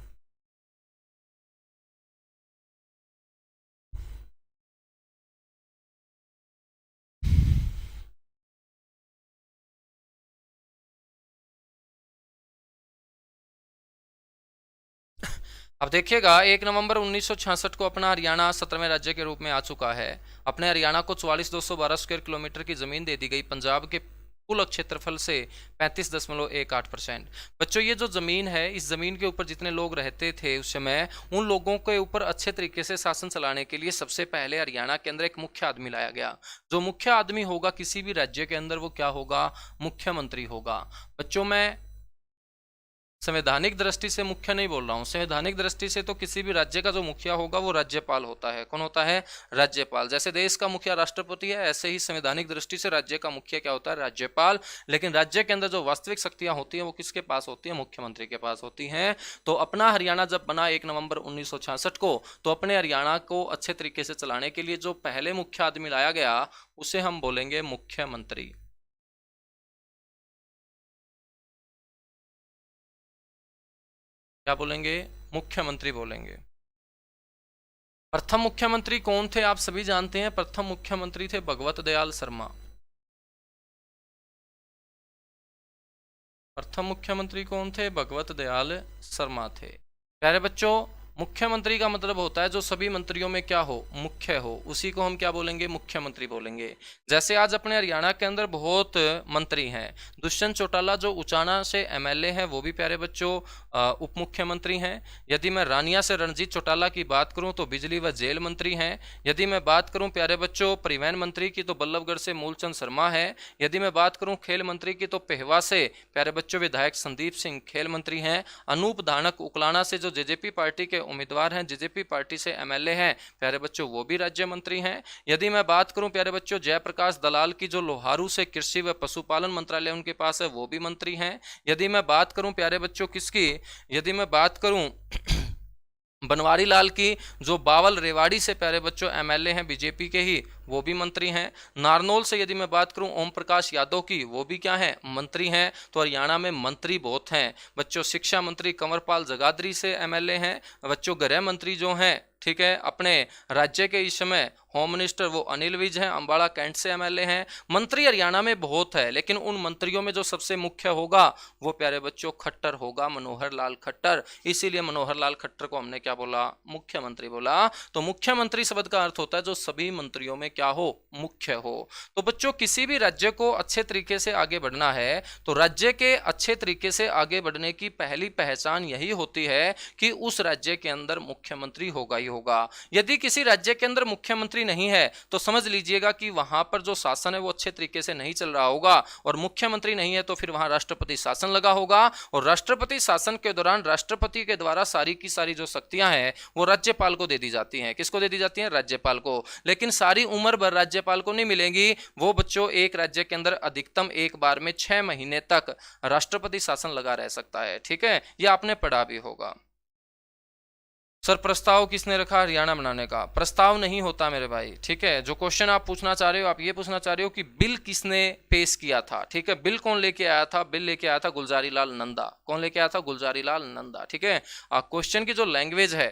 अब देखिएगा, 1 नवंबर 1966 को अपना हरियाणा 17वें राज्य के रूप में आ चुका है। अपने हरियाणा को 44,212 स्क्वायर किलोमीटर की जमीन दे दी गई, पंजाब के कुल क्षेत्रफल से 35.18%। बच्चों ये जो जमीन है, इस जमीन के ऊपर जितने लोग रहते थे उस समय, उन लोगों के ऊपर अच्छे तरीके से शासन चलाने के लिए सबसे पहले हरियाणा के अंदर एक मुख्य आदमी लाया गया। जो मुख्य आदमी होगा किसी भी राज्य के अंदर, वो क्या होगा? मुख्यमंत्री होगा। बच्चों मैं संवैधानिक दृष्टि से मुख्य नहीं बोल रहा हूँ, संवैधानिक दृष्टि से तो किसी भी राज्य का जो मुखिया होगा वो राज्यपाल होता है। कौन होता है? राज्यपाल। जैसे देश का मुखिया राष्ट्रपति है, ऐसे ही संवैधानिक दृष्टि से राज्य का मुखिया क्या होता है? राज्यपाल। लेकिन राज्य के अंदर जो वास्तविक शक्तियां होती हैं वो किसके पास होती है? मुख्यमंत्री के पास होती हैं। तो अपना हरियाणा जब बना 1 नवंबर 1966 को, तो अपने हरियाणा को अच्छे तरीके से चलाने के लिए जो पहले मुख्य आदमी लाया गया उसे हम बोलेंगे मुख्यमंत्री। क्या बोलेंगे? मुख्यमंत्री बोलेंगे। प्रथम मुख्यमंत्री कौन थे? आप सभी जानते हैं, प्रथम मुख्यमंत्री थे भगवत दयाल शर्मा। प्रथम मुख्यमंत्री कौन थे? भगवत दयाल शर्मा थे। प्यारे बच्चों, मुख्यमंत्री का मतलब होता है जो सभी मंत्रियों में क्या हो? मुख्य हो। उसी को हम क्या बोलेंगे? मुख्यमंत्री बोलेंगे। जैसे आज अपने हरियाणा के अंदर बहुत मंत्री हैं। दुष्यंत चौटाला जो उचाना से एमएलए हैं वो भी प्यारे बच्चों उप मुख्यमंत्री हैं। यदि मैं रानिया से रणजीत चौटाला की बात करूं तो बिजली व जेल मंत्री हैं। यदि मैं बात करूं प्यारे बच्चों परिवहन मंत्री की तो बल्लभगढ़ से मूलचंद शर्मा है। यदि मैं बात करूं खेल मंत्री की तो पेहवा से प्यारे बच्चों विधायक संदीप सिंह खेल मंत्री हैं। अनूप धानक उकलाना से जो जेजेपी पार्टी के उम्मीदवार हैं, जेजेपी पार्टी से एमएलए हैं प्यारे बच्चों, वो भी राज्य मंत्री हैं। यदि मैं बात करूं प्यारे बच्चों जयप्रकाश दलाल की जो लोहारू से कृषि व पशुपालन मंत्रालय उनके पास है, वो भी मंत्री हैं। यदि मैं बात करूं प्यारे बच्चों किसकी, यदि मैं बात करूं बनवारी लाल की जो बावल रेवाड़ी से प्यारे बच्चों एमएलए हैं बीजेपी के ही, वो भी मंत्री हैं। नारनौल से यदि मैं बात करूं ओम प्रकाश यादव की, वो भी क्या हैं? मंत्री हैं। तो हरियाणा में मंत्री बहुत हैं बच्चों। शिक्षा मंत्री कंवरपाल जगाधरी से एमएलए हैं बच्चों। गृह मंत्री जो हैं, ठीक है, अपने राज्य के इस समय होम मिनिस्टर वो अनिल विज हैं, अंबाला कैंट से एमएलए हैं। मंत्री हरियाणा में बहुत है, लेकिन उन मंत्रियों में जो सबसे मुख्य होगा वो प्यारे बच्चों खट्टर होगा, मनोहर लाल खट्टर। इसीलिए मनोहर लाल खट्टर को हमने क्या बोला? मुख्यमंत्री बोला। तो मुख्यमंत्री शब्द का अर्थ होता है जो सभी मंत्रियों में क्या हो? मुख्य हो। तो बच्चों किसी भी राज्य को अच्छे तरीके से आगे बढ़ना है तो राज्य के अच्छे तरीके से आगे बढ़ने की पहली पहचान यही होती है कि उस राज्य के अंदर मुख्यमंत्री होगा ही होगा। यदि किसी राज्य के अंदर मुख्यमंत्री नहीं है तो समझ लीजिएगा कि वहां पर जो शासन है वो अच्छे तरीके से नहीं चल रहा होगा। और मुख्यमंत्री नहीं है तो फिर वहां राष्ट्रपति शासन लगा होगा, और राष्ट्रपति शासन के दौरान राष्ट्रपति के द्वारा सारी की सारी जो शक्तियां हैं वो राज्यपाल को दे दी जाती हैं। किसको दे दी जाती हैं? राज्यपाल को। लेकिन सारी उम्र भर राज्यपाल को नहीं मिलेंगी। वो बच्चों एक राज्य के अंदर अधिकतम एक बार में 6 महीने तक राष्ट्रपति शासन लगा रह सकता है। ठीक है, ये आपने पढ़ा भी होगा। सर प्रस्ताव किसने रखा हरियाणा बनाने का? प्रस्ताव नहीं होता मेरे भाई। ठीक है, जो क्वेश्चन आप पूछना चाह रहे हो, आप ये पूछना चाह रहे हो कि बिल किसने पेश किया था। ठीक है, बिल कौन लेके आया था? बिल लेके आया था गुलजारी लाल नंदा। कौन लेके आया था? गुलजारी लाल नंदा। ठीक है, क्वेश्चन की जो लैंग्वेज है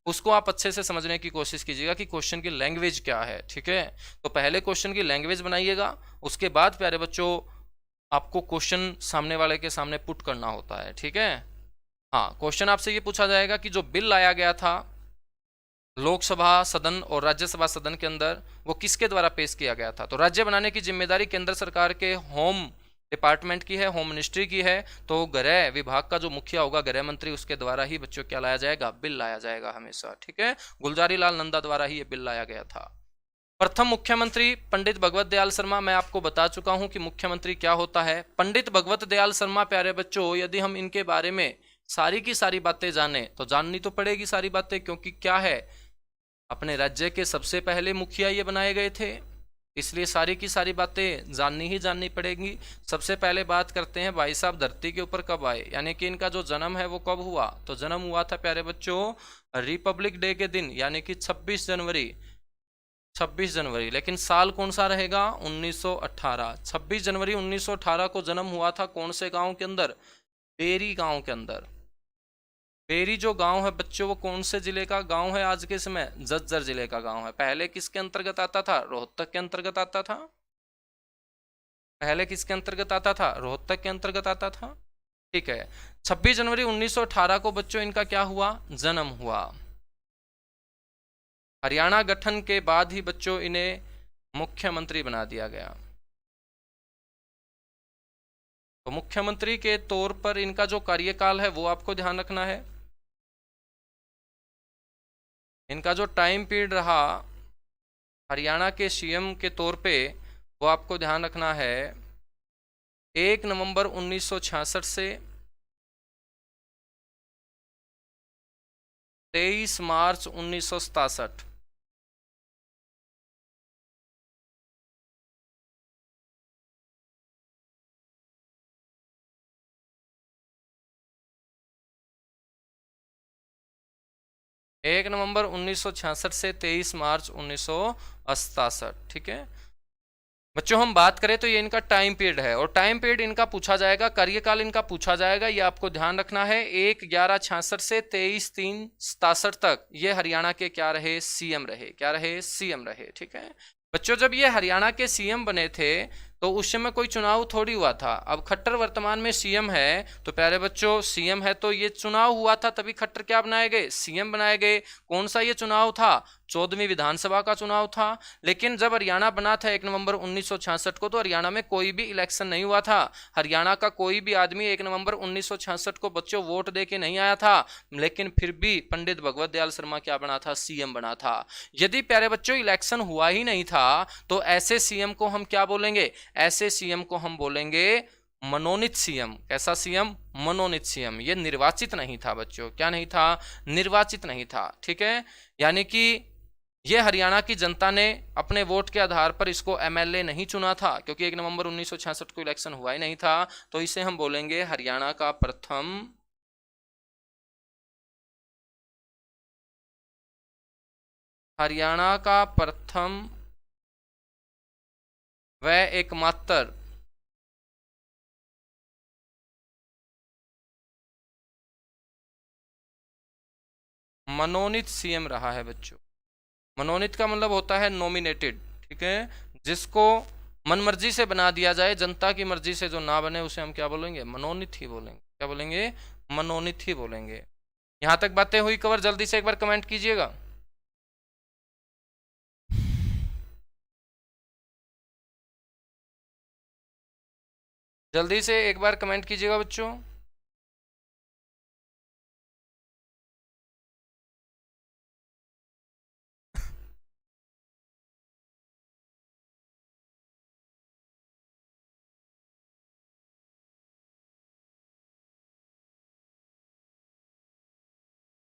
उसको आप अच्छे से समझने की कोशिश कीजिएगा कि क्वेश्चन की लैंग्वेज क्या है। ठीक है, तो पहले क्वेश्चन की लैंग्वेज बनाइएगा, उसके बाद प्यारे बच्चों आपको क्वेश्चन सामने वाले के सामने पुट करना होता है। ठीक है, हाँ, क्वेश्चन आपसे ये पूछा जाएगा कि जो बिल लाया गया था लोकसभा सदन और राज्यसभा सदन के अंदर वो किसके द्वारा पेश किया गया था। तो राज्य बनाने की जिम्मेदारी केंद्र सरकार के होम डिपार्टमेंट की है, होम मिनिस्ट्री की है। तो गृह विभाग का जो मुखिया होगा गृह मंत्री, उसके द्वारा ही बच्चों क्या लाया जाएगा? बिल लाया जाएगा हमेशा। ठीक है, गुलजारी लाल नंदा द्वारा ही ये बिल लाया गया था। प्रथम मुख्यमंत्री पंडित भगवत दयाल शर्मा। मैं आपको बता चुका हूं कि मुख्यमंत्री क्या होता है। पंडित भगवत दयाल शर्मा प्यारे बच्चों, यदि हम इनके बारे में सारी की सारी बातें जाने तो जाननी तो पड़ेगी सारी बातें, क्योंकि क्या है, अपने राज्य के सबसे पहले मुखिया ये बनाए गए थे, इसलिए सारी की सारी बातें जाननी ही जाननी पड़ेगी। सबसे पहले बात करते हैं भाई साहब धरती के ऊपर कब आए, यानी कि इनका जो जन्म है वो कब हुआ। तो जन्म हुआ था प्यारे बच्चों रिपब्लिक डे के दिन, यानी कि 26 जनवरी। 26 जनवरी, लेकिन साल कौन सा रहेगा? 1918। 26 जनवरी 1918 को जन्म हुआ था कौन से गांव के अंदर? बेरी गांव के अंदर। बेरी जो गांव है बच्चों वो कौन से जिले का गांव है आज के समय? झज्जर जिले का गांव है। पहले किसके अंतर्गत आता था? रोहतक के अंतर्गत आता था। पहले किसके अंतर्गत आता था? रोहतक के अंतर्गत आता था। ठीक है, 26 जनवरी 1918 को बच्चों इनका क्या हुआ? जन्म हुआ। हरियाणा गठन के बाद ही बच्चों इन्हें मुख्यमंत्री बना दिया गया। तो मुख्यमंत्री के तौर पर इनका जो कार्यकाल है वो आपको ध्यान रखना है। इनका जो टाइम पीरियड रहा हरियाणा के सीएम के तौर पे वो आपको ध्यान रखना है 1 नवंबर 1966 से 23 मार्च 1967। 1 नवंबर 1966 से 23 मार्च 1967। ठीक है बच्चों, हम बात करें तो ये इनका टाइम पीरियड है, और टाइम पीरियड इनका पूछा जाएगा, कार्यकाल इनका पूछा जाएगा, ये आपको ध्यान रखना है। 1/11/66 से 23/3/67 तक ये हरियाणा के क्या रहे, सीएम रहे। क्या रहे, सीएम रहे। ठीक है बच्चों, जब ये हरियाणा के सीएम बने थे तो उस समय कोई चुनाव थोड़ी हुआ था। अब खट्टर वर्तमान में सीएम है, तो प्यारे बच्चों सीएम है तो ये चुनाव हुआ था, तभी खट्टर क्या बनाए गए, सीएम बनाए गए। कौन सा ये चुनाव था, 14वीं विधानसभा का चुनाव था। लेकिन जब हरियाणा बना था 1 नवंबर 1966 को, तो हरियाणा में कोई भी इलेक्शन नहीं हुआ था। हरियाणा का कोई भी आदमी 1 नवंबर 1966 को बच्चों वोट दे के नहीं आया था। लेकिन फिर भी पंडित भगवत दयाल शर्मा क्या बना था, सीएम बना था। यदि प्यारे बच्चों इलेक्शन हुआ ही नहीं था तो ऐसे सीएम को हम क्या बोलेंगे, ऐसे सीएम को हम बोलेंगे मनोनीत सीएम। कैसा सीएम, मनोनीत सीएम। ये निर्वाचित नहीं था बच्चों, क्या नहीं था, निर्वाचित नहीं था। ठीक है यानी कि ये हरियाणा की जनता ने अपने वोट के आधार पर इसको एमएलए नहीं चुना था, क्योंकि 1 नवंबर 1966 को इलेक्शन हुआ ही नहीं था। तो इसे हम बोलेंगे हरियाणा का प्रथम हरियाणा का प्रथम व एकमात्र मनोनीत सीएम रहा है बच्चों। मनोनीत का मतलब होता है नॉमिनेटेड। ठीक है जिसको मनमर्जी से बना दिया जाए, जनता की मर्जी से जो ना बने उसे हम क्या बोलेंगे, मनोनीत ही बोलेंगे। क्या बोलेंगे, मनोनीत ही बोलेंगे। यहां तक बातें हुई कवर, जल्दी से एक बार कमेंट कीजिएगा। जल्दी से एक बार कमेंट कीजिएगा बच्चों।